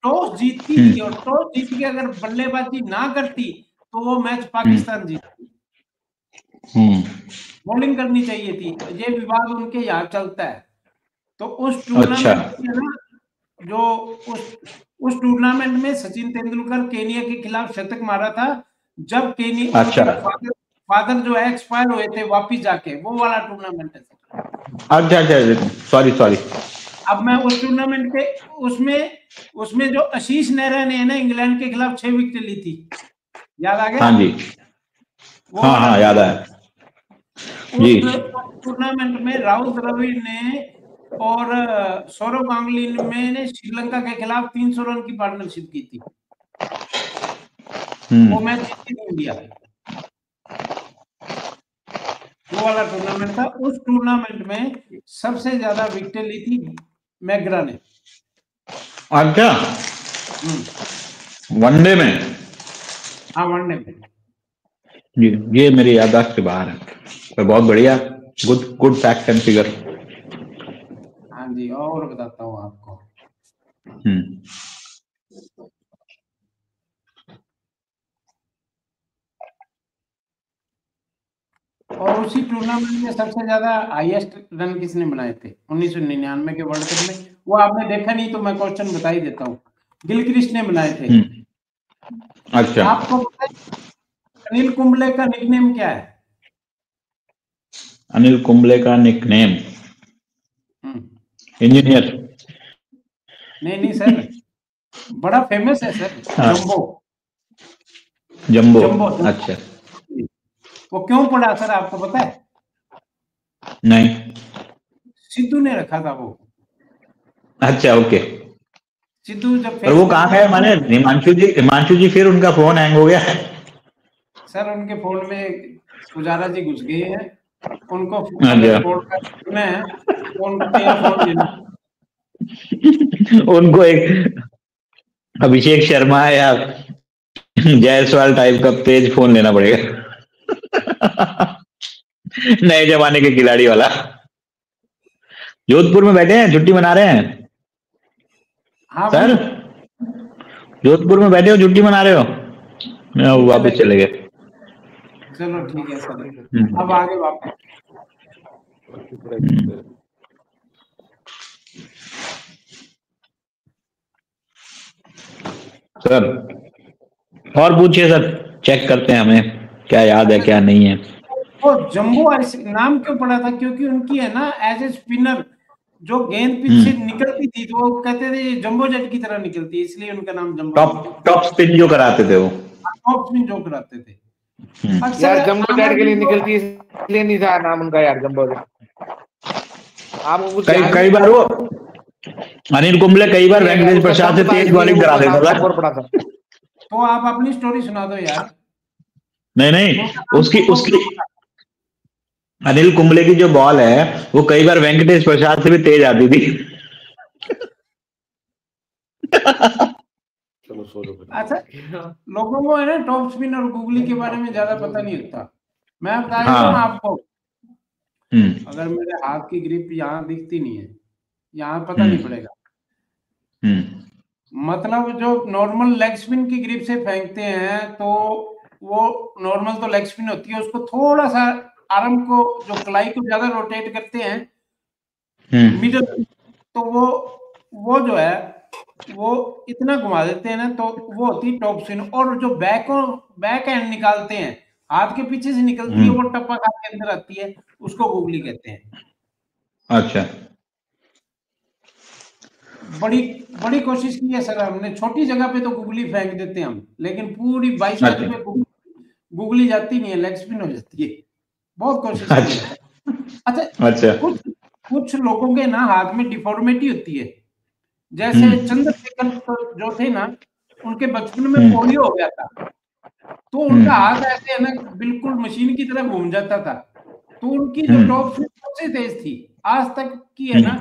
टॉस जीतती थी, और टॉस जीत के अगर बल्लेबाजी ना करती, तो वो मैच पाकिस्तान जीतती। बॉलिंग करनी चाहिए थी, ये विवाद उनके यहाँ चलता है। तो उस टूर्नामेंट में ना, जो उस टूर्नामेंट में सचिन तेंदुलकर केनिया के खिलाफ शतक मारा था, जब केनिया फादर जो है एक्सपायर हुए थे वापिस जाके, वो वाला टूर्नामेंट है। अच्छा, सॉरी। अब मैं उस टूर्नामेंट के उसमें जो आशीष नेहरा ने है ना, इंग्लैंड के खिलाफ 6 विकेट ली थी, याद आ गया? हाँ जी, हाँ, याद आया जी। टूर्नामेंट में राहुल द्रविड़ ने और सौरव गांगुली ने श्रीलंका के खिलाफ 300 रन की पार्टनरशिप की थी। वो मैच जीती थी इंडिया, वो वाला टूर्नामेंट था। उस टूर्नामेंट में सबसे ज्यादा विकेटें ली थी मैग्रा ने। अच्छा, वनडे में? हाँ, वनडे में जी, ये मेरी याददाश्त के बाहर है, पर बहुत बढ़िया, गुड फैक्ट एंड फिगर। हाँ जी, और बताता हूँ आपको। और उसी टूर्नामेंट में सबसे ज्यादा हाईएस्ट रन किसने बनाए थे 1999 के वर्ल्ड कप में? वो आपने देखा नहीं तो मैं क्वेश्चन बता ही देता हूँ। गिलक्रिस्ट ने बनाए थे। अच्छा, आपको पता है अनिल कुंबले का निकनेम क्या है? अनिल कुंबले का निकनेम इंजीनियर। नहीं सर, बड़ा फेमस है सर। हाँ। जंबो। जंबो। अच्छा, वो क्यों पड़ा सर आपको पता है? नहीं। सिद्धू ने रखा था वो। अच्छा, ओके। सिद्धू जब पर वो कहाँ है? माने हिमांशु जी फिर उनका फोन हैंग हो गया है। सर उनके फोन में पुजारा जी घुस गए हैं, उनको उनको एक अभिषेक शर्मा या जायसवाल टाइप का तेज फोन लेना पड़ेगा। नए जमाने के खिलाड़ी वाला। जोधपुर में बैठे हैं, छुट्टी मना रहे हैं। हाँ सर, जोधपुर में बैठे हो, छुट्टी मना रहे हो? वापस चले गए। चलो ठीक है सर, अब आगे वापस। सर और पूछिए सर, चेक करते हैं हमें क्या याद है क्या नहीं है। वो जंबो नाम क्यों पड़ा था? क्योंकि उनकी है ना एज ए स्पिनर जो गेंद पिच से निकलती थी तो वो कहते थे जंबो जेट की तरह निकलती है, इसलिए उनका नाम जंबो। टॉप स्पिन जो कराते थे वो, टॉप स्पिन जो कराते थे। यार जंबो जेट के लिए निकलती है इसलिए नहीं था नाम उनका यार जंबो जेट। आप कई बार वो अनिल कुंबले कई बार वेंकटेश प्रसाद से तेज बॉलिंग करा देता था। तो आप अपनी स्टोरी सुना दो यार। नहीं, उसकी अनिल कुंबले की जो बॉल है वो कई बार वेंकटेश प्रसाद से भी तेज आती थी। अच्छा, लोगों को है ना टॉप स्पिन और गूगली के बारे में ज्यादा पता नहीं होता। मैं बता देता हूँ आपको। अगर मेरे हाथ की ग्रिप यहाँ दिखती नहीं है, यहाँ पता नहीं पड़ेगा। मतलब जो नॉर्मल लेग स्पिन की ग्रिप से फेंकते हैं तो वो नॉर्मल तो लेग स्पिन होती है, उसको थोड़ा सा आर्म को जो कलाई को ज्यादा रोटेट करते हैं मिडल, तो वो जो है वो इतना घुमा देते हैं ना तो वो होती है टॉप स्पिन। और जो बैक एंड निकालते हैं, हाथ के पीछे से निकलती है, वो टप्पा हाथ के अंदर आती है, उसको गूगली कहते हैं। अच्छा, बड़ी कोशिश की है सर हमने। छोटी जगह पे तो गूगली फेंक देते हैं हम, लेकिन पूरी 22 गज पे गूगली जाती नहीं है, लेग स्पिन हो जाती है। बहुत कोशिश की है। अच्छा, कुछ लोगों के ना हाथ में डिफॉर्मिटी होती है। जैसे चंद्रशेखर जो थे ना, उनके बचपन में पोलियो हो गया था, तो उनका हाथ ऐसे है ना बिल्कुल मशीन की तरह घूम जाता था। तो उनकी जो टॉप स्पिन सबसे तेज थी आज तक की है ना,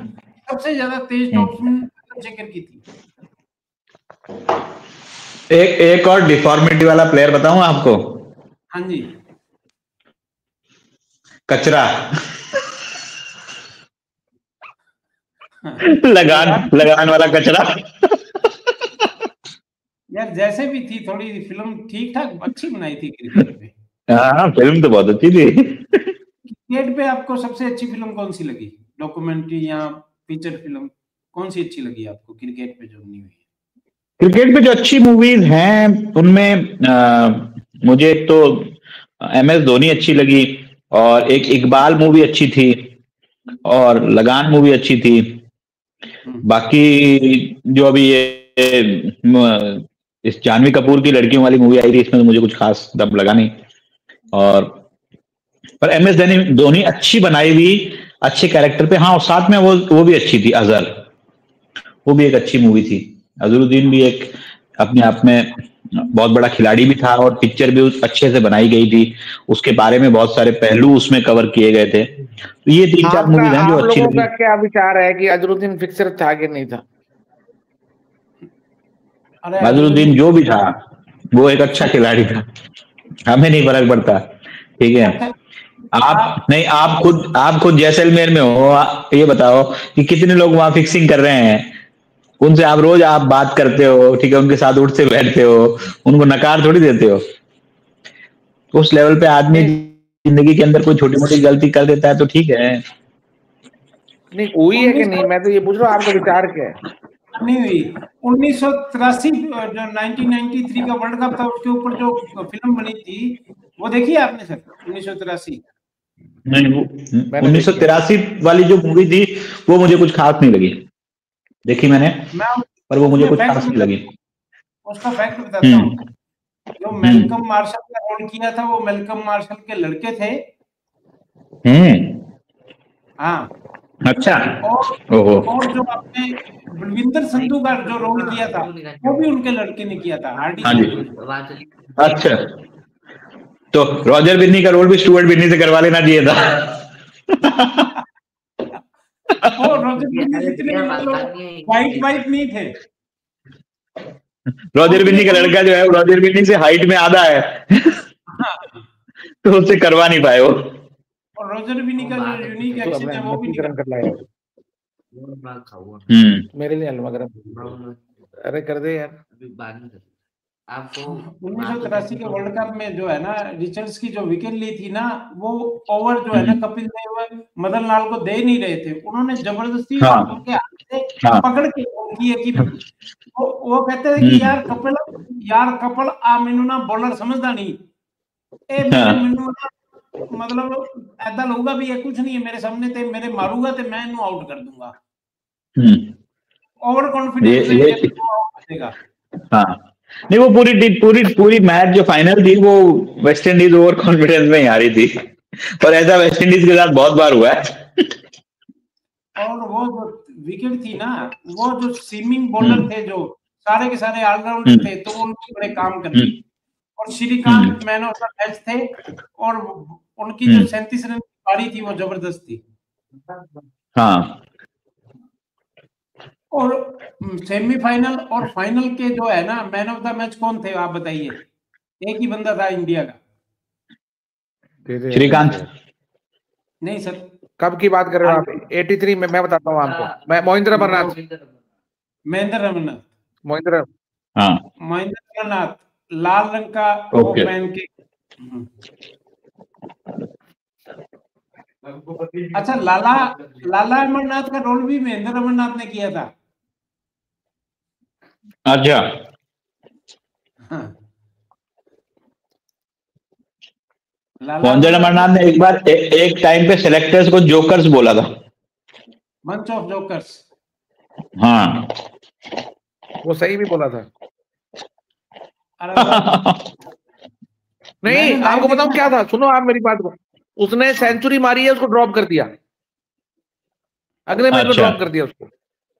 सबसे ज्यादा तेज टॉप स्पिन चंद्रशेखर की थी। एक और डिफॉर्मिटी वाला प्लेयर बताऊं आपको? हाँ जी, कचरा। लगान वाला कचरा। यार जैसे भी थी, थोड़ी फिल्म ठीक ठाक अच्छी बनाई थी क्रिकेट पे। हाँ, फिल्म तो बहुत अच्छी थी। क्रिकेट पे आपको सबसे अच्छी फिल्म कौन सी लगी? डॉक्यूमेंट्री या फीचर फिल्म कौन सी अच्छी लगी आपको क्रिकेट पे जो बनी हुई है? क्रिकेट पे जो अच्छी मूवीज हैं उनमें मुझे एक तो MS धोनी अच्छी लगी, और एक इकबाल मूवी अच्छी थी, और लगान मूवी अच्छी थी। बाकी जो अभी ये इस जानवी कपूर की लड़कियों वाली मूवी आई थी, इसमें तो मुझे कुछ खास दम लगा नहीं। और पर MS धोनी अच्छी बनाई हुई, अच्छे कैरेक्टर पे। हाँ, और साथ में वो भी अच्छी थी, अजहर, वो भी एक अच्छी मूवी थी। अजहरुद्दीन भी एक अपने आप में बहुत बड़ा खिलाड़ी भी था, और पिक्चर भी अच्छे से बनाई गई थी, उसके बारे में बहुत सारे पहलू उसमें कवर किए गए थे। तो ये 3-4 मूवीज हैं जो अच्छी लगी। लोगों का क्या विचार है कि अजहरुद्दीन फिक्सर था कि नहीं था? अजहरुद्दीन जो भी था वो एक अच्छा खिलाड़ी था, हमें नहीं फर्क पड़ता, ठीक है। आप खुद जैसलमेर में हो, ये बताओ कि कितने लोग वहां फिक्सिंग कर रहे हैं, उनसे आप रोज आप बात करते हो, ठीक है, उनके साथ उठते बैठते हो, उनको नकार थोड़ी देते हो। उस लेवल पे आदमी नहीं जिंदगी के अंदर कोई छोटी मोटी गलती कर देता है तो ठीक है। नहीं हुई है कि उन्नीस नहीं, मैं तो ये पूछ रहा हूँ आपका विचार क्या है। नहीं हुई। 1983 जो 1993 का वर्ल्ड कप था उसके ऊपर जो फिल्म बनी थी वो देखी है आपने सर? 1983 नहीं, मैंने देखी है। 1983 वाली जो मूवी थी वो मुझे कुछ खास नहीं लगी, देखी मैंने, मैं पर वो मुझे उसमें कुछ खास नहीं लगी। उसका फैक्ट बताता हूँ। जो हम्म मेलकम मार्शल का रोल किया था वो मेलकम मार्शल के लड़के थे। हाँ। अच्छा। और ओहो। और जो आपने बलविंदर संधू का जो रोल किया था वो भी उनके लड़के ने किया था, हार्डी हाँ जी। संधू ने। अच्छा, तो रॉजर बिन्नी का रोल भी स्टुअर्ट बिन्नी से करवा लेना चाहिए था। वो रॉजर बिन्नी जितने मतलब वाइट वाइट नहीं थे। रॉजर बिन्नी का वो लड़का जो है वो रॉजर बिन्नी से हाइट में आधा है। हाँ, तो उससे करवा नहीं पाए वो। और रॉजर बिन्नी का जो यूनिक तो एक्शन अपने है वो भी मछली गरम कर लाया हम्म मेरे लिए हलवा गरम। अरे कर दे यार। आपको 1983 के वर्ल्ड कप में जो है ना रिचर्ड्स की जो विकेट ली थी ना वो ओवर जो है ना कपिल देव मदन लाल को दे नहीं रहे थे, उन्होंने जबरदस्ती हाँ उनके हाथ से हाँ पकड़ के की है कि वो कहते थे कि यार कपिल आ मेनू ना बॉलर समझदा नहीं ए मेरे हाँ मेनू ना मतलब ऐदा लगूगा भी ये कुछ नहीं है मेरे सामने ते मेरे मारूंगा ते मैं इनू आउट कर दूंगा। ओवर ये कॉन्फिडेंस में ये कहते वो आउट कर देगा। हाँ, नहीं वो पूरी मैच जो फाइनल थी वो वेस्ट इंडीज ओवर कॉन्फिडेंस में ही हारी थी, और ऐसा वेस्ट इंडीज के साथ बहुत बार हुआ है। और वो जो विकेट थी ना वो जो सीमिंग बॉलर थे जो सारे के सारे ऑलराउंडर थे तो उनके बड़े काम कर दी। और Srikanth man of the match थे और उनकी जो 37 रन की पारी थी वो जबरदस्त थी। हाँ, और सेमीफाइनल और फाइनल के जो है ना मैन ऑफ द मैच कौन थे आप बताइए? एक ही बंदा था इंडिया का। श्रीकांत। नहीं सर। कब की बात कर रहे हो आप? 83 में। मैं बताता हूँ आपको, मैं महेंद्र अमरनाथ। महेंद्र अमरनाथ। महेंद्र हाँ महेंद्र अमरनाथ लाल रंग का वो ओके। पहन के। अच्छा, लाला अमरनाथ का रोल भी महेंद्र अमरनाथ ने किया था। अच्छा। हाँ। महेंद्र अमरनाथ ने एक बार एक टाइम पे सेलेक्टर्स को जोकर्स बोला था। Bunch of jokers. हाँ। वो सही भी बोला था। नहीं मैंने आपको लाइव बताऊं क्या था, सुनो आप मेरी बात को। उसने सेंचुरी मारी है, उसको ड्रॉप कर दिया, अगले मैच में अच्छा। ड्रॉप कर दिया उसको।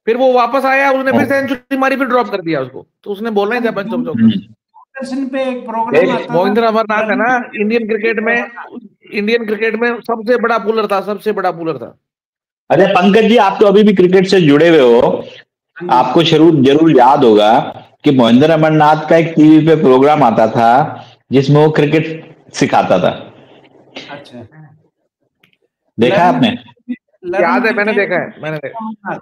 फिर वो वापस आया, उसने फिर सेंचुरी मारी, फिर ड्रॉप कर दिया उसको। तो उसने बोलना ही था बंच ऑफ जोकर्स। दूरदर्शन पे एक प्रोग्राम आता था मोहिंद्र अमरनाथ है ना, इंडियन क्रिकेट में सबसे बड़ा बॉलर था, सबसे बड़ा बॉलर था। अरे पंकज जी, आप तो अभी भी क्रिकेट से जुड़े हुए हो, आपको जरूर याद होगा कि महेंद्र अमरनाथ का एक टीवी पे प्रोग्राम आता था जिसमें वो क्रिकेट सिखाता था। अच्छा, देखा आपने? याद है, मैंने देखा।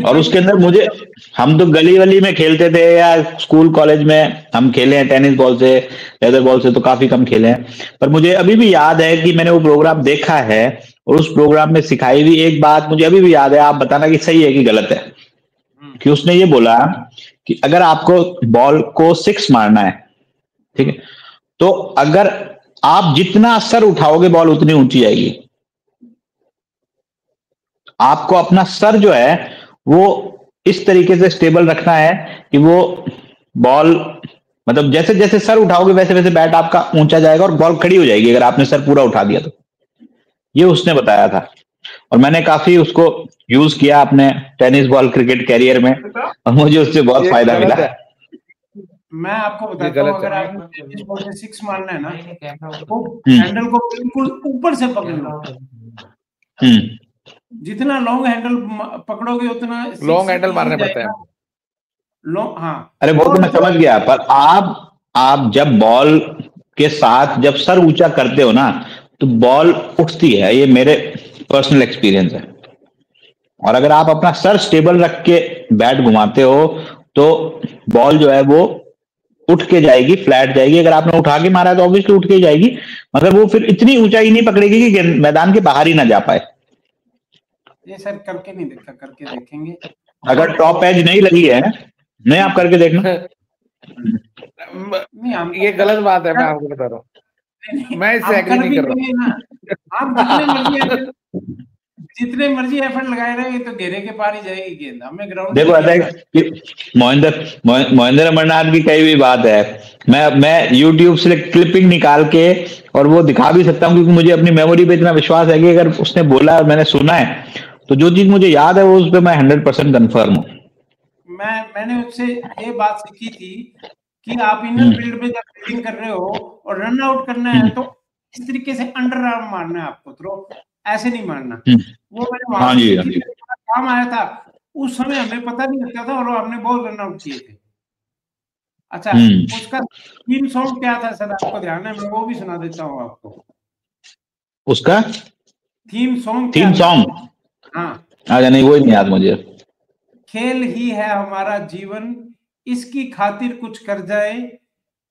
और उसके अंदर मुझे, हम तो गली वली में खेलते थे या स्कूल कॉलेज में हम खेले हैं टेनिस बॉल से, लेदर बॉल से तो काफी कम खेले हैं, पर मुझे अभी भी याद है कि मैंने वो प्रोग्राम देखा है और उस प्रोग्राम में सिखाई हुई एक बात मुझे अभी भी याद है। आप बताना कि सही है कि गलत है। कि उसने ये बोला कि अगर आपको बॉल को 6 मारना है, ठीक है, तो अगर आप जितना सर उठाओगे बॉल उतनी ऊंची जाएगी। आपको अपना सर जो है वो इस तरीके से स्टेबल रखना है कि वो बॉल, मतलब जैसे जैसे सर उठाओगे वैसे वैसे बैट आपका ऊंचा जाएगा और बॉल खड़ी हो जाएगी अगर आपने सर पूरा उठा दिया तो। ये उसने बताया था और मैंने काफी उसको यूज किया अपने टेनिस बॉल क्रिकेट कैरियर में और मुझे उससे बहुत फायदा मिला। मैं आपको बताता हूँ, अगर आपको टेनिस बॉल से 6 मारना है ना तो हैंडल को बिल्कुल ऊपर से पकड़ो। जितना लॉन्ग हैंडल पकड़ोगे उतना लॉन्ग हैंडल मारने पड़ते हैं। हाँ, अरे वो तो मैं समझ गया, पर आप जब बॉल के साथ जब सर ऊंचा करते हो ना तो बॉल उठती है। ये मेरे पर्सनल एक्सपीरियंस है। और अगर आप अपना सर स्टेबल रख के बैट घुमाते हो तो बॉल जो है वो उठ के जाएगी, फ्लैट जाएगी। अगर आपने उठा के मारा है तो ऑब्वियसली उठ के ही जाएगी, मगर वो फिर इतनी ऊंचाई नहीं पकड़ेगी कि मैदान के बाहर ही ना जा पाए। ये सर करके नहीं देखा, करके देखेंगे। अगर टॉप एज नहीं लगी है, नहीं आप करके देखना। नहीं, ये गलत बात है, मैं आपको बता रहा हूँ, मैं इससे एग्री नहीं कर रहा। आप जितने मर्जी एफर्ट लगाए रहेंगे तो घेरे के पार ही जाएगी गेंद। हमें ग्राउंड देखो ऐसा है कि महेंद्र अमरनाथ की कई भी बात है, मैं यूट्यूब से क्लिपिंग निकाल के और वो दिखा भी सकता हूँ, क्योंकि मुझे अपनी मेमोरी पे इतना विश्वास है कि अगर उसने बोला और मैंने सुना है तो जो चीज मुझे याद है वो उस पर मैं 100% कन्फर्म हूँ। मैंने उससे ये बात सीखी थी कि आप इनर फील्ड में जब फील्डिंग कर रहे हो और रन आउट करना है तो इस तरीके से अंडर आर्म मारना है आपको, थ्रो ऐसे नहीं मारना। वो मैंने वहां से सीखी, काम आया था। उस समय हमें पता नहीं लगता था और हमने बहुत रन आउट किए थे। अच्छा, उसका थीम सॉन्ग क्या था सर, आपको ध्यान है? मैं वो भी सुना देता हूँ आपको। उसका थीम सॉन्ग थीम सॉन्ग? हाँ, अच्छा नहीं, वो ही नहीं याद मुझे। खेल ही है हमारा जीवन, इसकी खातिर कुछ कर जाए,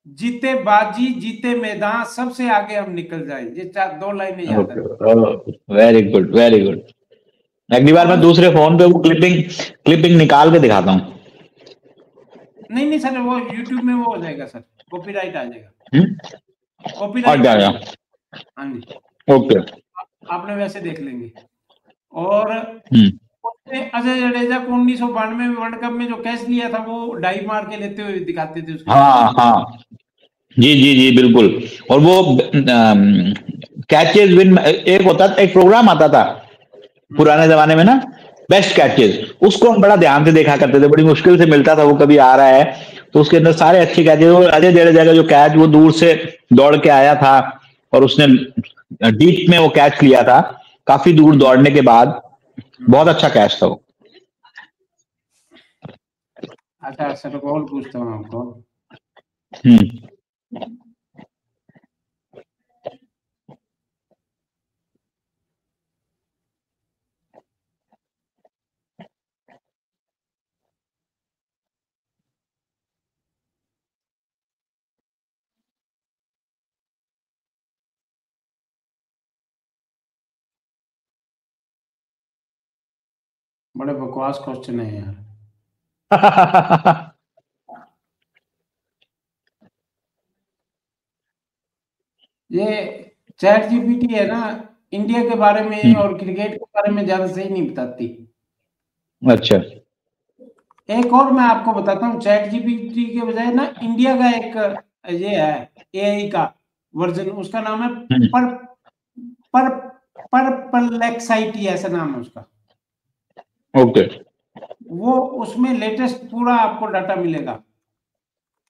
जीते बाजी जीते मैदान, सबसे आगे हम निकल जाए। ये 2 लाइनें याद है। Very good, very good. अगली बार मैं दूसरे फोन पे वो क्लिपिंग निकाल के दिखाता हूँ। नहीं सर, वो YouTube में वो हो जाएगा सर, कॉपीराइट आ जाएगा। कॉपीराइट आ जाएगा। हाँ जी, ओके, आपने वैसे देख लेंगे। और अजय जडेजा को 1992 में वर्ल्ड कप में जो कैच लिया था वो डाइव मार के लेते हुए दिखाते थे उसके। हाँ जी जी जी बिल्कुल। और वो कैचेज विन, एक होता था, एक प्रोग्राम आता था पुराने जमाने में ना, बेस्ट कैचेज, उसको हम बड़ा ध्यान से देखा करते थे, बड़ी मुश्किल से मिलता था वो, कभी आ रहा है तो उसके अंदर सारे अच्छे कैचेज। और अजय जडेजा का जो कैच, वो दूर से दौड़ के आया था और उसने डीप में वो कैच लिया था, काफी दूर दौड़ने के बाद, बहुत अच्छा कैच था वो। अच्छा सर, और पूछता हूँ आपको। बड़े बकवास क्वेश्चन है यार। ये चैट जीपीटी है ना, इंडिया के बारे में और क्रिकेट के बारे में ज्यादा सही नहीं बताती। अच्छा, एक और मैं आपको बताता हूँ, चैट जीपीटी के बजाय ना इंडिया का एक ये है एआई का वर्जन, उसका नाम है परप्लेक्सिटी, ऐसा नाम है उसका। ओके, वो उसमें लेटेस्ट पूरा आपको डाटा मिलेगा।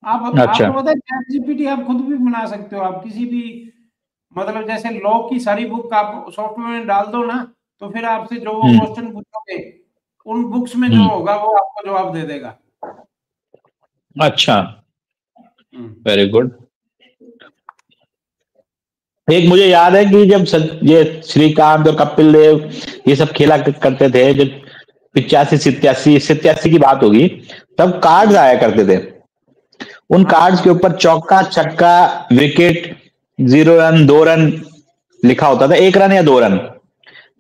आप आपको पता है चैट जीपीटी आप खुद भी बना सकते हो। आप किसी भी, मतलब जैसे लॉ की सारी बुक आप सॉफ्टवेयर में डाल दो ना, तो फिर आपसे जो वो क्वेश्चन पूछोगे उन बुक्स में जो होगा वो आपको जवाब दे देगा। अच्छा, वेरी गुड। एक मुझे याद है कि जब ये श्रीकांत और कपिल देव ये सब खेला करते थे, जब 85 87 की बात होगी, तब कार्ड्स आया करते थे। उन कार्ड्स के ऊपर चौका छक्का विकेट 0 रन 2 रन लिखा होता था, 1 रन या 2 रन,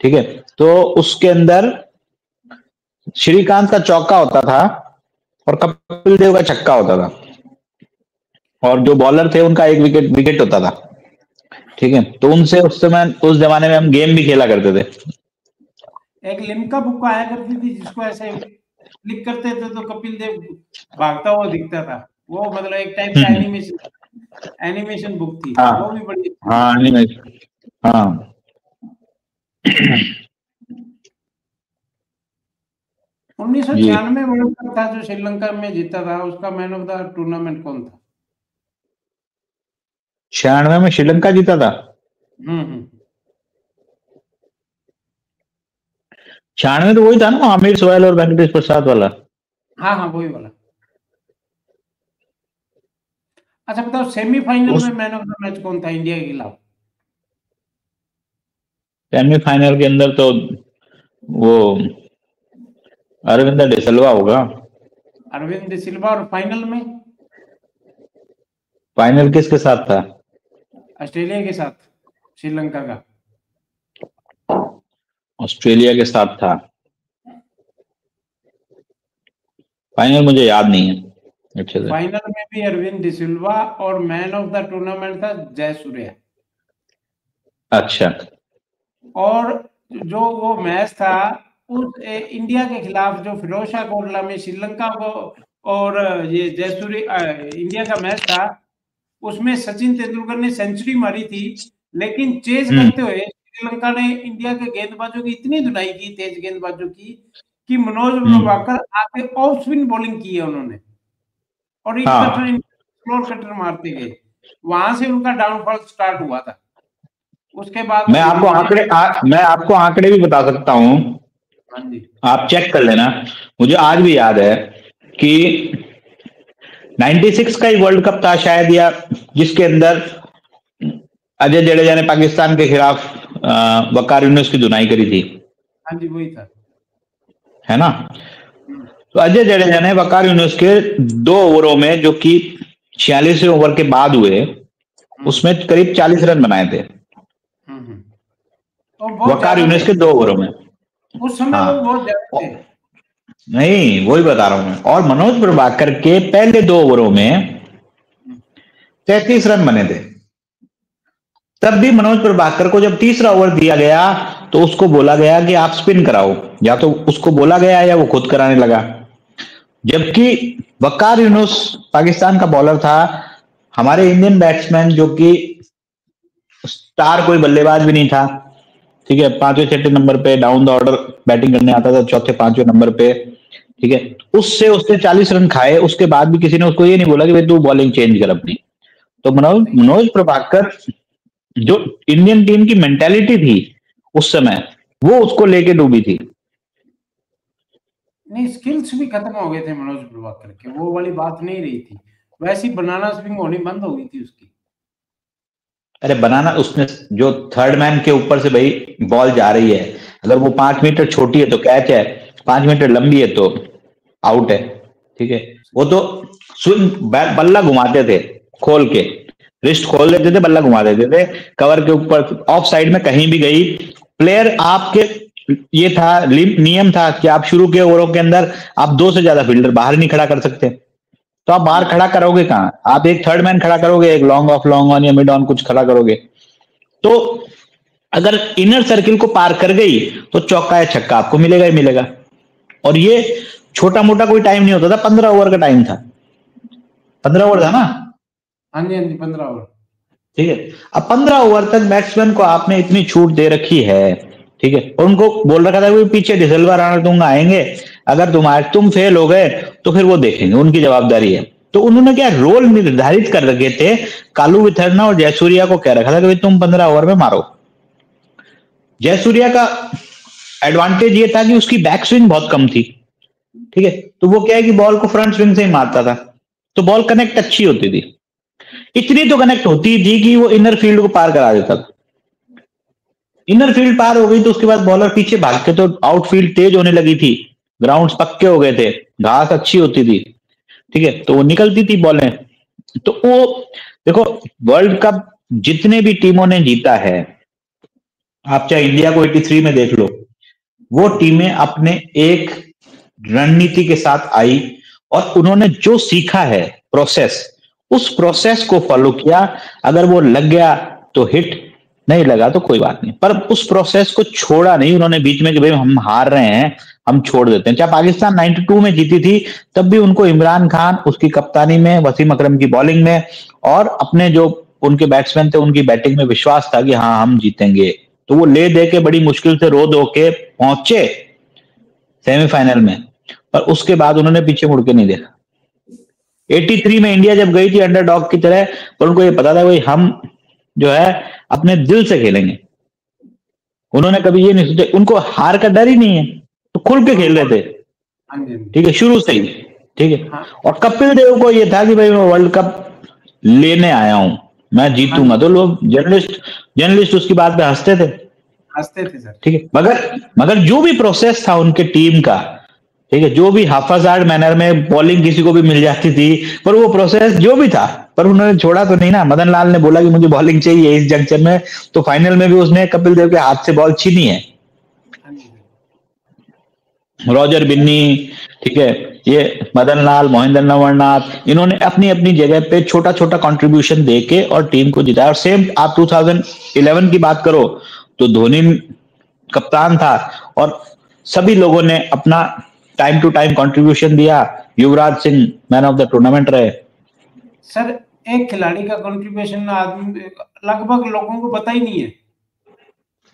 ठीक है। तो उसके अंदर श्रीकांत का चौका होता था और कपिल देव का छक्का होता था, और जो बॉलर थे उनका 1 विकेट होता था, ठीक है। तो उनसे उस समय, उस जमाने में हम गेम भी खेला करते थे। एक लिम्का बुक आया करती थी जिसको ऐसे क्लिक करते थे तो कपिल देव भागता हुआ दिखता था। वो मतलब एक टाइप का एनिमेशन बुक थी। हाँ, वो भी बड़ी, हाँ एनिमेशन, हाँ। 1996 वर्ल्ड कप था जो श्रीलंका में जीता था, उसका मैन ऑफ द टूर्नामेंट कौन था? 96 में श्रीलंका जीता था। 96 तो वही था ना, आमिर सोहेल और वेंकटेश प्रसाद वाला। हाँ वही वाला। अच्छा बताओ, सेमीफाइनल में मैन ऑफ द मैच कौन था इंडिया के खिलाफ? सेमीफाइनल के अंदर तो वो अरविंद डिसिल्वा होगा। अरविंद डिसिल्वा। और फाइनल किसके साथ था? ऑस्ट्रेलिया के साथ, श्रीलंका का। ऑस्ट्रेलिया के साथ था। फाइनल मुझे याद नहीं है अच्छे से। फाइनल में भी अरविंद डिसिल्वा और मैन ऑफ द टूर्नामेंट था जयसूर्या। अच्छा। और जो वो मैच था उस इंडिया के खिलाफ, जो फिरोजशाह कोटला में श्रीलंका को और ये जयसूर्या इंडिया का मैच था, उसमें सचिन तेंदुलकर ने सेंचुरी मारी थी, लेकिन चेज करते हुए श्रीलंका ने इंडिया के गेंदबाजों की इतनी धुनाई की, तेज गेंदबाजों की, कि मनोज प्रभाकर आके ऑफ स्पिन बॉलिंग की है उन्होंने, और स्लोअर कटर मारते गए। वहां से उनका डाउनफॉल स्टार्ट हुआ था। उसके बाद मैं आपको आंकड़े भी बता सकता हूँ, आप चेक कर लेना। मुझे आज भी याद है कि 96 का ही वर्ल्ड कप था शायद, या जिसके अंदर अजय जडेजा ने पाकिस्तान के खिलाफ वकार यूनुस की धुनाई करी थी। हाँ जी, वही था, है ना। तो अजय जडेजा ने वकार यूनुस के 2 ओवरों में, जो कि 46वें ओवर के बाद हुए, उसमें करीब 40 रन बनाए थे वकार यूनुस के 2 ओवरों में। उस समय वो बहुत ज्यादा थे। नहीं, वही बता रहा हूं मैं। और मनोज प्रभाकर के पहले 2 ओवरों में 33 रन बने थे। तब भी मनोज प्रभाकर को जब तीसरा ओवर दिया गया तो उसको बोला गया कि आप स्पिन कराओ, या तो उसको बोला गया या वो खुद कराने लगा। जबकि वकार यूनुस पाकिस्तान का बॉलर था, हमारे इंडियन बैट्समैन जो कि स्टार कोई बल्लेबाज भी नहीं था, ठीक है, 5वें 6ठे नंबर पे डाउन द ऑर्डर बैटिंग करने आता था, 4थे 5वें नंबर पे, ठीक है, उससे 40 रन खाए। उसके बाद भी किसी ने उसको ये नहीं बोला कि भाई तू बॉलिंग चेंज कर अपनी। तो मनोज प्रभाकर, जो इंडियन टीम की मेंटालिटी थी उस समय, वो उसको लेके डूबी थी। नहीं, स्किल्स भी खत्म हो गए थे मनोज प्रभाकर के, वो वाली बात नहीं रही थी। वैसी बनाना स्विंग होनी बंद हो गई थी उसकी। अरे बनाना, उसने जो थर्ड मैन के ऊपर से भाई बॉल जा रही है, अगर वो 5 मीटर छोटी है तो कैच है, 5 मीटर लंबी है तो आउट है, ठीक है। वो तो स्विंग बल्ला घुमाते थे, खोल के रिस्ट खोल देते थे, बल्ला घुमा देते थे कवर के ऊपर, ऑफ साइड में कहीं भी गई प्लेयर आपके, ये था नियम था कि आप शुरू के ओवरों के अंदर आप 2 से ज्यादा फील्डर बाहर नहीं खड़ा कर सकते। तो आप बाहर खड़ा करोगे कहां? आप एक थर्ड मैन खड़ा करोगे, एक लॉन्ग ऑफ, लॉन्ग ऑन या मिड ऑन कुछ खड़ा करोगे। तो अगर इनर सर्किल को पार कर गई तो चौका या छक्का आपको मिलेगा ही मिलेगा। और ये छोटा मोटा कोई टाइम नहीं होता था, 15 ओवर का टाइम था। 15 ओवर था ना? हाँ जी, 15 ओवर, ठीक है। अब 15 ओवर तक बैट्समैन को आपने इतनी छूट दे रखी है, ठीक है, और उनको बोल रखा था कि पीछे डिसिल्वा रणतुंगा आएंगे, अगर तुम फेल हो गए तो फिर वो देखेंगे, उनकी जवाबदारी है। तो उन्होंने क्या रोल निर्धारित कर रखे थे, कालू विथरना और जयसूर्या को कह रखा था कि तुम 15 ओवर में मारो। जयसूर्या का एडवांटेज ये था कि उसकी बैक स्विंग बहुत कम थी, ठीक है, तो वो क्या है कि बॉल को फ्रंट स्विंग से ही मारता था, तो बॉल कनेक्ट अच्छी होती थी। इतनी तो कनेक्ट होती थी कि वो इनर फील्ड को पार करा देता था। इनर फील्ड पार हो गई तो उसके बाद बॉलर पीछे भागते तो आउटफील्ड तेज होने लगी थी, ग्राउंड्स पक्के हो गए थे, घास अच्छी होती थी, ठीक है, तो वो निकलती थी बॉलें। तो वो देखो, वर्ल्ड कप जितने भी टीमों ने जीता है, आप चाहे इंडिया को 83 में देख लो, वो टीमें अपने एक रणनीति के साथ आई और उन्होंने जो सीखा है प्रोसेस, उस प्रोसेस को फॉलो किया। अगर वो लग गया तो हिट, नहीं लगा तो कोई बात नहीं, पर उस प्रोसेस को छोड़ा नहीं उन्होंने बीच में कि भाई हम हार रहे हैं, हम छोड़ देते हैं। चाहे पाकिस्तान 92 में जीती थी, तब भी उनको इमरान खान उसकी कप्तानी में, वसीम अकरम की बॉलिंग में और अपने जो उनके बैट्समैन थे उनकी बैटिंग में विश्वास था कि हाँ हम जीतेंगे। तो वो ले दे के बड़ी मुश्किल से रो धो के पहुंचे सेमीफाइनल में, पर उसके बाद उन्होंने पीछे मुड़ के नहीं देखा। 83 में इंडिया जब गई थी अंडरडॉग की तरह, पर उनको ये पता था भाई हम जो है अपने दिल से खेलेंगे। उन्होंने कभी ये नहीं सोचा, उनको हार का डर ही नहीं है, तो खुल के खेल रहे थे, ठीक है, शुरू से ही, ठीक है। और कपिल देव को ये था कि भाई मैं वर्ल्ड कप लेने आया हूं, मैं जीतूंगा। तो लोग जर्नलिस्ट उसकी बात पे हंसते थे सर, ठीक है। मगर जो भी प्रोसेस था उनके टीम का, ठीक है, जो भी हाफाजार्ड मैनर में बॉलिंग किसी को भी मिल जाती थी, पर वो प्रोसेस जो भी था, पर उन्होंने छोड़ा तो नहीं ना। मदन लाल ने बोला कि मुझे बॉलिंग चाहिए इस जंक्शन में, तो फाइनल में भी उसने कपिल देव के हाथ से बॉल छीनी है। रॉजर बिन्नी, ठीक है, ये मदन लाल, महेंद्र अमरनाथ, इन्होंने अपनी अपनी जगह पे छोटा छोटा कंट्रीब्यूशन देके और टीम को जिताया। और सेम आप 2011 की बात करो तो धोनी कप्तान था और सभी लोगों ने अपना टाइम टू टाइम कंट्रीब्यूशन दिया। Yuvraj Singh man of the tournament रहे। सर एक खिलाड़ी का कंट्रीब्यूशन आदमी लगभग लोगों को पता ही नहीं है।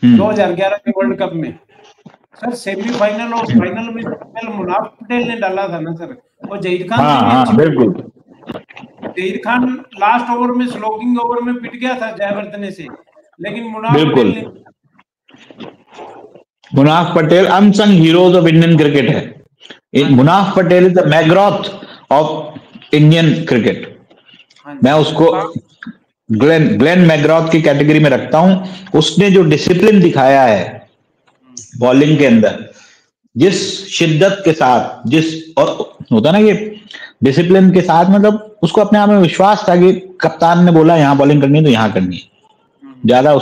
2011 के वर्ल्ड कप में सर सेमीफाइनल और फाइनल में पहले मुनाफ पटेल ने डाला था ना सर, और जहीर खान से भी अच्छी। बिल्कुल, जहीर खान लास्ट ओवर में स्लोगिंग ओवर में पिट गया था जयवर्धने से, लेकिन Munaf Patel unsung heroes of Indian cricket है। Munaf Patel is the McGrath of Indian cricket. मैं उसको ग्लेन मैग्रॉथ की कैटेगरी में रखता हूं। उसने जो डिसिप्लिन दिखाया है बॉलिंग के अंदर, जिस शिद्दत के साथ, जिस और होता ना ये डिसिप्लिन के साथ, मतलब उसको अपने आप में विश्वास था कि कप्तान ने बोला यहां बॉलिंग करनी है तो यहां करनी है। ज्यादा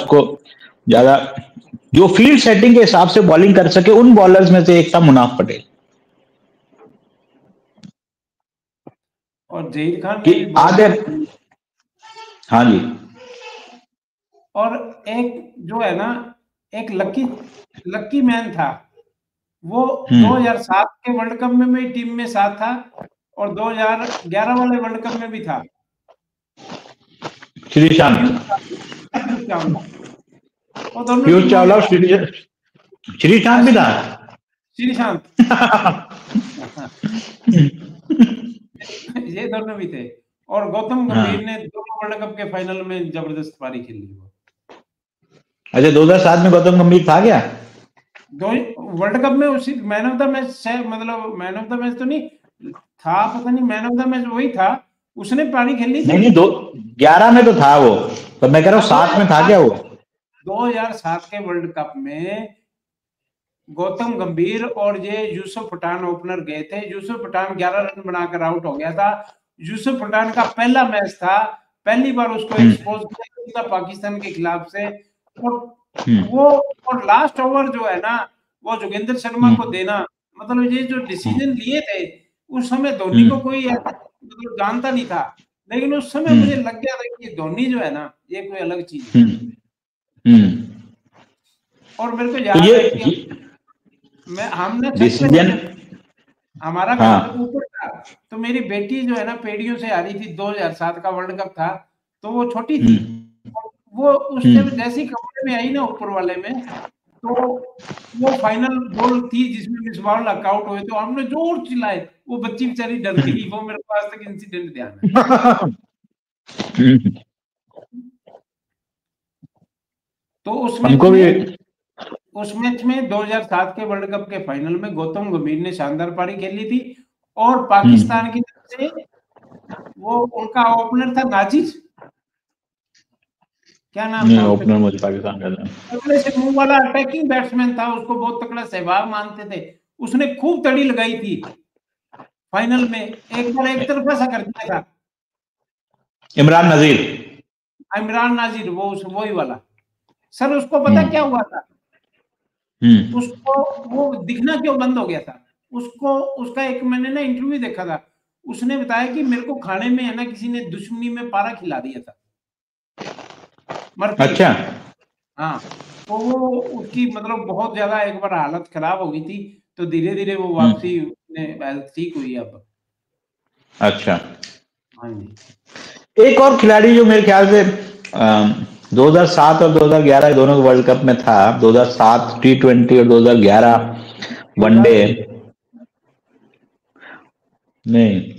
जो फील्ड सेटिंग के हिसाब से बॉलिंग कर सके उन बॉलर्स में से एक था मुनाफ पटेल। और जहीर खान की आधे, हाँ जी। और एक जो है ना, एक लकी मैन था वो 2007 के वर्ल्ड कप में भी टीम में साथ था और 2011 वाले वर्ल्ड कप में भी था। श्रीशांत, पीयूष चावला, श्रीशांत भी था। श्रीशांत ये दोनों भी थे। और गौतम गंभीर ने दोनों वर्ल्ड कप के फाइनल में जबरदस्त पारी खेली। अच्छा, 2007 में गौतम गंभीर था क्या? वर्ल्ड कप में उसी मैन ऑफ द मैच, मतलब मैन ऑफ द मैच तो नहीं था, पता नहीं, मैन ऑफ द मैच वही था, उसने पारी खेली थी। नहीं 11 में तो था वो, तो मैं कह रहा हूँ 7 में था क्या वो? 2007 के वर्ल्ड कप में गौतम गंभीर और ये यूसुफ पठान ओपनर गए थे। यूसुफ पठान 11 रन बनाकर आउट हो गया था। यूसुफ पठान का पहला मैच था, पहली बार उसको एक्सपोज किया था पाकिस्तान के खिलाफ से। और वो और लास्ट ओवर जो है ना, वो जोगिंदर शर्मा को देना, मतलब ये जो डिसीजन लिए थे उस समय धोनी को कोई मतलब जानता नहीं था, लेकिन उस समय मुझे लग गया था कि धोनी जो है ना ये कोई अलग चीज है। और मेरे को याद है कि हमने हमारा घर ऊपर था, तो मेरी बेटी जो है ना पेड़ियों से आ रही थी। 2007 का वर्ल्ड कप था, तो वो छोटी थी। वो उस टाइम जैसी कमरे में आई ना ऊपर वाले में, तो वो फाइनल बॉल थी जिसमें मिसबाह नॉकआउट हुए, तो हमने जोर चिल्लाए, वो बच्ची बेचारी डर गई। वो मेरे पास तक इंसिडेंट ध्यान है। तो उस मैच में 2007 के वर्ल्ड कप के फाइनल में गौतम गंभीर ने शानदार पारी खेली थी। और पाकिस्तान की तरफ से वो उनका ओपनर था नाजिर, क्या नाम था ओपनर? मुझे पाकिस्तान का तगड़े से मुंह वाला अटैकिंग बैट्समैन था, उसको बहुत तगड़ा सहवाग मानते थे। उसने खूब तड़ी लगाई थी फाइनल में, एक बार एक तरफा सा कर दिया था। इमरान नाजिर, वो वही वाला सर। उसको पता क्या हुआ था? उसको वो दिखना क्यों बंद हो गया था? उसका एक मैंने ना इंटरव्यू देखा था, उसने बताया कि मेरे को खाने में है ना किसी ने दुश्मनी में पारा खिला दिया था। अच्छा, हाँ, तो वो उसकी मतलब बहुत ज्यादा एक बार हालत खराब हो गई थी, तो धीरे धीरे वो वापसी ठीक हुई अब। अच्छा, हाँ जी। एक और खिलाड़ी जो मेरे ख्याल से 2007 और 2011 दोनों वर्ल्ड कप में था, 2007 T20 और 2011 वनडे, नहीं,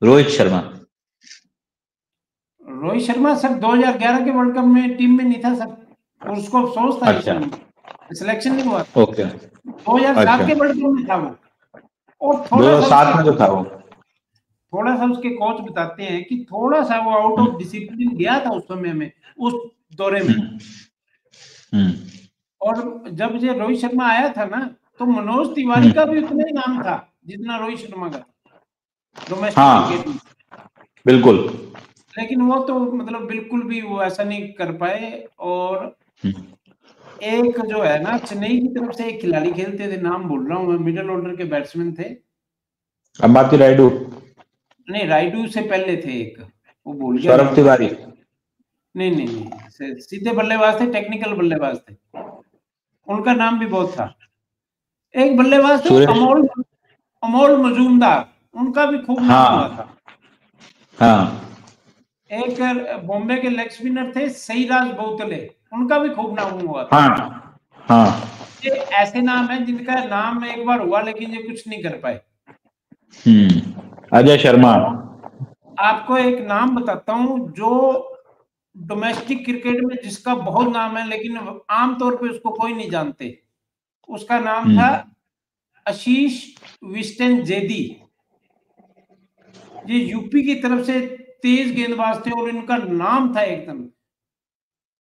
रोहित शर्मा सर 2011 के वर्ल्ड कप में टीम में नहीं था सर, उसको अफसोस था। अच्छा, सिलेक्शन नहीं हुआ। ओके, 2007 के वर्ल्ड कप में था वो। और 2007 में तो था वो। थोड़ा सा उसके कोच बताते हैं कि थोड़ा सा वो आउट ऑफ डिसिप्लिन गया था उस समय में, उस दौरे में। और जब ये रोहित शर्मा आया था ना, तो मनोज तिवारी का भी उतना ही नाम था जितना रोहित शर्मा का डोमेस्टिक हाँ क्रिकेट में, बिल्कुल। लेकिन वो तो मतलब बिल्कुल भी वो ऐसा नहीं कर पाए। और एक जो है ना, चेन्नई की तरफ से एक खिलाड़ी खेलते थे, नाम भूल रहा हूँ मैं, मिडिल ऑर्डर के बैट्समैन थे। अंबाती रायडू, नहीं, रायडू से पहले थे एक, वो भूल गया सौरभ नाम। तिवारी, नहीं नहीं नहीं, सीधे बल्लेबाज थे, टेक्निकल बल्लेबाज थे, उनका नाम भी बहुत था। एक बल्लेबाज थे सुरेश, अमोल मजूमदार, उनका भी खूब नाम हुआ हाँ था। हाँ एक बॉम्बे के लेग स्पिनर थे सईराज बोतले, उनका भी खूब नाम हुआ था। हाँ हाँ। ये ऐसे नाम है जिनका नाम एक बार हुआ लेकिन ये कुछ नहीं कर पाए। अजय शर्मा। आपको एक नाम बताता हूं जो डोमेस्टिक क्रिकेट में जिसका बहुत नाम है लेकिन आमतौर पे उसको कोई नहीं जानते। उसका नाम था आशीष विस्टन जेदी। ये यूपी की तरफ से तेज गेंदबाज थे और इनका नाम था एकदम,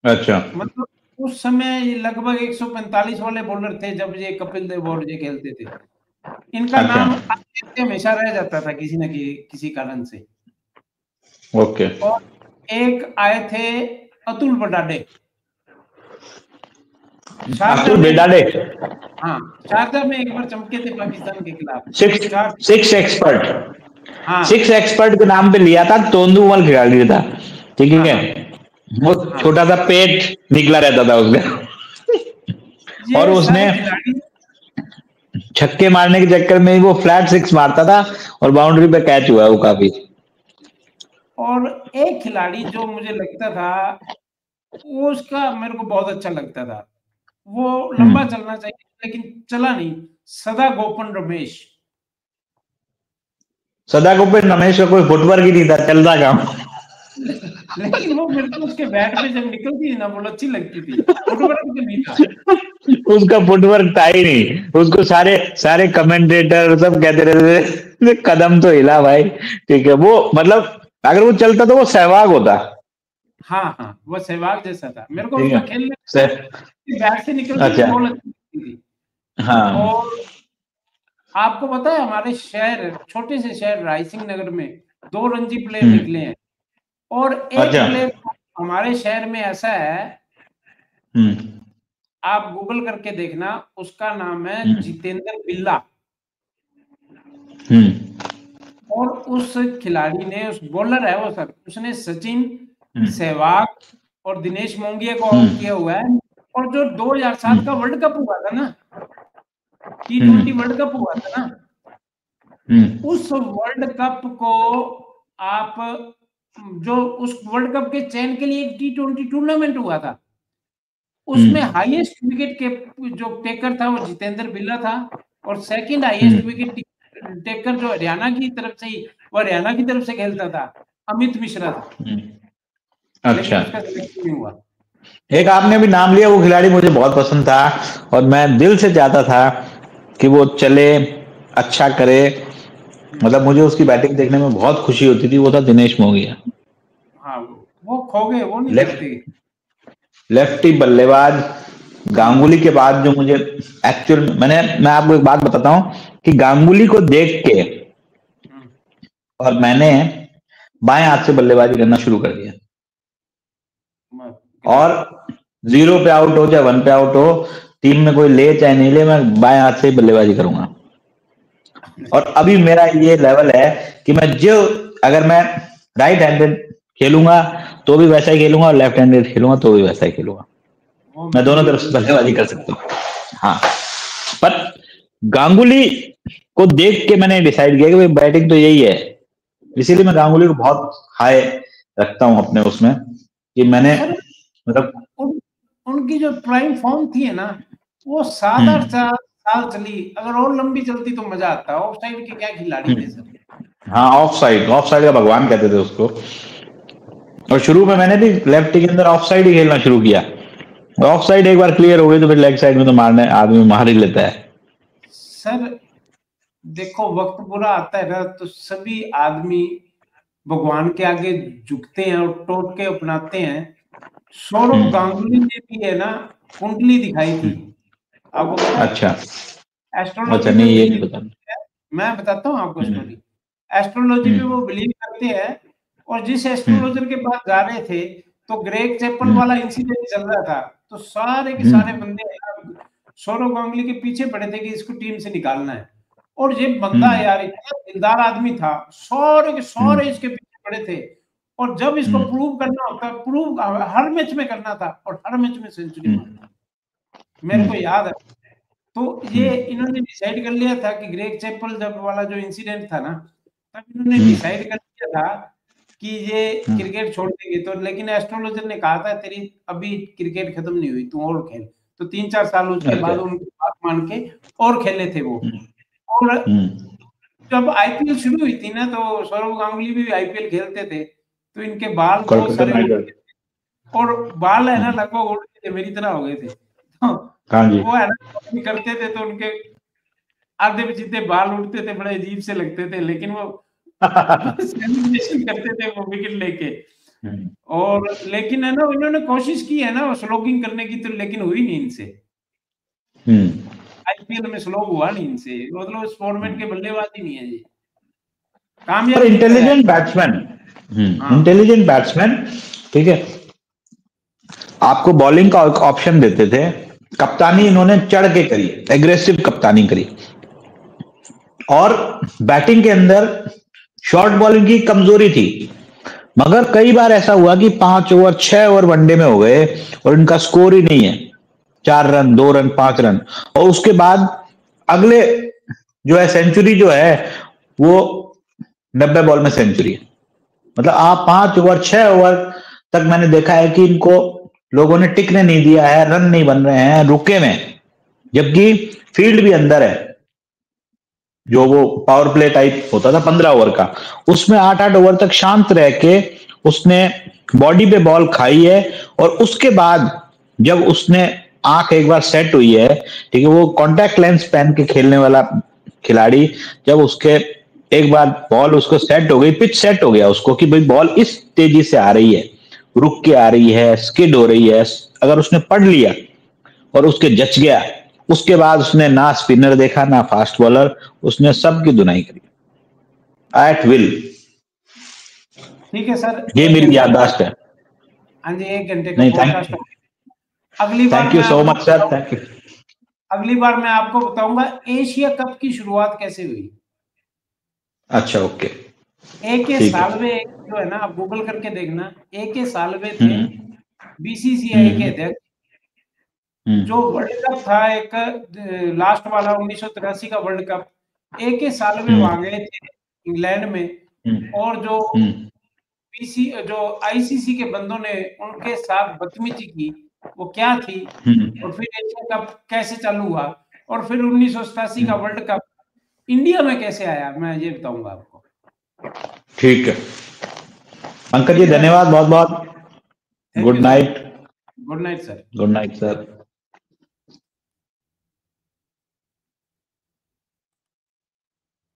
अच्छा, मतलब उस समय ये लगभग 145 वाले बॉलर थे जब ये कपिल देव और ये खेलते थे। इनका अच्छा, नाम हमेशा रह जाता था किसी न किसी कारण से। ओके। और एक आए थे अतुल बटाडे, शारजा अतुल में। बेडाडे, हाँ, शारजा में एक बार चमके थे पाकिस्तान के खिलाफ। सिक्स एक्सपर्ट, हाँ सिक्स एक्सपर्ट के नाम पे लिया था, तोंदुमल खिलाड़ी था, ठीक हाँ है। हाँ वो हाँ। छोटा सा पेट निकला रहता था उसका और ये उसने सारे खिलाड़ी, छक्के मारने के चक्कर में ही वो फ्लैट सिक्स मारता था और बाउंड्री पे कैच हुआ है वो काफी। और एक खिलाड़ी जो मुझे लगता था वो, उसका मेरे को बहुत अच्छा लगता था, वो लंबा चलना चाहिए लेकिन चला नहीं, सदा गोपन रमेश। सदा को पे रमेश का कोई फुटवर्क ही नहीं था, चल रहा काम। लेकिन वो मेरे को उसके बैट पे जब निकलती थी ना बॉल अच्छी लगती थी, फुटवर्क तो नहीं था। उसका फुटवर्क था ही नहीं, उसको सारे सारे कमेंटेटर सब कहते रहते थे कदम तो हिला भाई, ठीक है। वो मतलब अगर वो चलता तो वो सहवाग होता, हाँ हाँ, वो सहवाग जैसा था, मेरे को ठीक उसका है। खेलने सह, बैट से निकलती थी अच्छा, बॉल अच्छी लगती थी। हाँ। और आपको पता है हमारे शहर, छोटे से शहर रायसिंह नगर में 2 रणजी प्लेयर निकले हैं, और एक अच्छा, प्लेयर हमारे शहर में ऐसा है, आप गूगल करके देखना, उसका नाम है जितेंद्र बिल्ला। और उस खिलाड़ी ने, उस बॉलर है वो सर, उसने सचिन, सहवाग और दिनेश मोंगिया को आउट किया हुआ है। और जो 2007 का वर्ल्ड कप हुआ था ना, T20 वर्ल्ड कप हुआ था ना, उस वर्ल्ड कप को आप, जो उस वर्ल्ड कप के चयन के लिए एक T20 टूर्नामेंट हुआ था, उसमें हाईएस्ट विकेट के जो टेकर था वो जितेंद्र बिल्ला था, और सेकंड हाईएस्ट विकेट टेकर जो हरियाणा की तरफ से ही, वो हरियाणा की तरफ से खेलता था, अमित मिश्रा था। लेकिन अच्छा। उसका सिलेक्शन नहीं हुआ। एक आपने भी नाम लिया, वो खिलाड़ी मुझे बहुत पसंद था और मैं दिल से चाहता था कि वो चले, अच्छा करे, मतलब मुझे उसकी बैटिंग देखने में बहुत खुशी होती थी, वो था दिनेश मोंगिया। हाँ, वो खो गए, वो नहीं लेफ्ट चलते। लेफ्टी बल्लेबाज। गांगुली के बाद जो मुझे एक्चुअल, मैं आपको एक बात बताता हूं कि गांगुली को देख के और मैंने बाएं हाथ से बल्लेबाजी करना शुरू कर दिया, और 0 पे आउट हो चाहे 1 पे आउट हो, टीम में कोई ले चाहे नहीं ले, मैं बाएं हाथ से ही बल्लेबाजी करूंगा। और अभी मेरा ये लेवल है कि मैं अगर मैं राइट हैंडेड खेलूंगा तो भी वैसा ही खेलूंगा और लेफ्ट हैंडेड खेलूंगा तो भी वैसा ही खेलूंगा, मैं दोनों तरफ से बल्लेबाजी कर सकता हूँ। हाँ, पर गांगुली को देख के मैंने डिसाइड किया कि भाई बैटिंग तो यही है, इसीलिए मैं गांगुली को बहुत हाई रखता हूं अपने उसमें, कि मैंने मतलब उनकी जो प्राइम फॉर्म थी ना, वो 7-8 साल चली, अगर और लंबी चलती तो मजा आता। ऑफ साइड के क्या खिलाड़ी थे सर। हाँ, ऑफ साइड का भगवान कहते थे उसको। और शुरू में मैंने भी लेफ्ट के अंदर ऑफ साइड ही खेलना शुरू किया, ऑफ साइड एक बार क्लियर हो गई तो फिर लेग साइड में तो आदमी मार ही लेता है। सर देखो, वक्त बुरा आता है ना तो सभी आदमी भगवान के आगे झुकते हैं और टोटके अपनाते हैं। सौरव गांगुली ने भी है ना कुंडली दिखाई थी, आपको पता है? अच्छा, एस्ट्रोलॉजी नहीं, ये में नहीं पता। मैं बताता हूँ आपको स्टोरी। एस्ट्रोलॉजी में वो बिलीव करते हैं, और जिस एस्ट्रोलॉजर के पास जा रहे थे तो ग्रेग चैपल वाला इंसिडेंट चल रहा था, तो सारे के सारे बंदे सौरव गांगुली के पीछे पड़े थे कि इसको टीम से निकालना है। और ये बंदा यार इतना दिलदार आदमी था, सारे के सारे इसके पीछे पड़े थे, और जब इसको प्रूव करना होता, प्रूव हर मैच में करना था, और हर मैच में सेंचुरी मारना, मेरे को याद है। तो ये इन्होंने डिसाइड कर लिया था कि ग्रेग चैपल जब वाला जो इंसिडेंट था ना, तब इन्होंने डिसाइड कर लिया था कि ये क्रिकेट छोड़ देंगे। तो लेकिन एस्ट्रोलॉजर ने कहा था तेरी अभी क्रिकेट खत्म नहीं हुई, तू और खेल। तो 3-4 साल उसके बाद उनकी बात मान के और खेले थे वो। और जब आईपीएल शुरू हुई थी ना, तो सौरव गांगुली भी आईपीएल खेलते थे, तो इनके बाल बहुत सारे और बाल है ना लगभग उड़ गए थे, मेरी तरह हो गए थे। तो वो है ना करते थे तो उनके आधे पीछे बाल उड़ते थे, बड़े अजीब से लगते थे, लेकिन वो सेलिब्रेशन करते थे वो विकेट लेके। और लेकिन है ना उन्होंने कोशिश की है ना स्लोगिंग करने की, तो लेकिन हुई नहीं इनसे। आईपीएल में स्लोग हुआ नहीं इनसे, मतलब उस फॉर्मेट के बल्लेबाज ही नहीं है ये कामयाब। इंटेलिजेंट बैट्समैन, इंटेलिजेंट बैट्समैन, ठीक है। आपको बॉलिंग का ऑप्शन देते थे, कप्तानी इन्होंने चढ़ के करी, एग्रेसिव कप्तानी करी, और बैटिंग के अंदर शॉर्ट बॉलिंग की कमजोरी थी। मगर कई बार ऐसा हुआ कि 5 ओवर 6 ओवर वनडे में हो गए और इनका स्कोर ही नहीं है, 4 रन 2 रन 5 रन, और उसके बाद अगले जो है सेंचुरी जो है वो 90 बॉल में सेंचुरी है। मतलब आप 5 ओवर 6 ओवर तक मैंने देखा है कि इनको लोगों ने टिकने नहीं दिया है, रन नहीं बन रहे हैं, रुके में, जबकि फील्ड भी अंदर है। जो वो पावर प्ले टाइप होता था 15 ओवर का, उसमें 8-8 ओवर तक शांत रह के उसने बॉडी पे बॉल खाई है, और उसके बाद जब उसने आंख एक बार सेट हुई है, ठीक है, वो कॉन्टैक्ट लेंस पहन के खेलने वाला खिलाड़ी, जब उसके एक बार बॉल उसको सेट हो गई, पिच सेट हो गया उसको कि भाई बॉल इस तेजी से आ रही है, रुक के आ रही है, स्किड हो रही है, अगर उसने पढ़ लिया और उसके जच गया, उसके बाद उसने ना स्पिनर देखा ना फास्ट बॉलर, उसने सबकी धुनाई करी एट विल। ठीक है सर, ये मेरी याददाश्त है। हाँ जी, 1 घंटे का पॉडकास्ट। अगली बार thank you so much sir, thank you. अगली बार मैं आपको बताऊंगा एशिया कप की शुरुआत कैसे हुई। अच्छा, ओके। एक साल में जो है ना, आप गूगल करके देखना, एक साल में थे बीसीसीआई के अध्यक्ष, जो वर्ल्ड कप था एक लास्ट वाला 1983 का वर्ल्ड कप, एक ही साल में वहां गए थे इंग्लैंड में, और जो जो आईसीसी के बंदों ने उनके साथ बदतमीजी की वो क्या थी, और फिर एशिया कप कैसे चालू हुआ, और फिर 1987 का वर्ल्ड कप इंडिया में कैसे आया, मैं ये बताऊंगा आपको। ठीक है पंकज जी, धन्यवाद बहुत बहुत। Good night. Good night sir. Good night sir.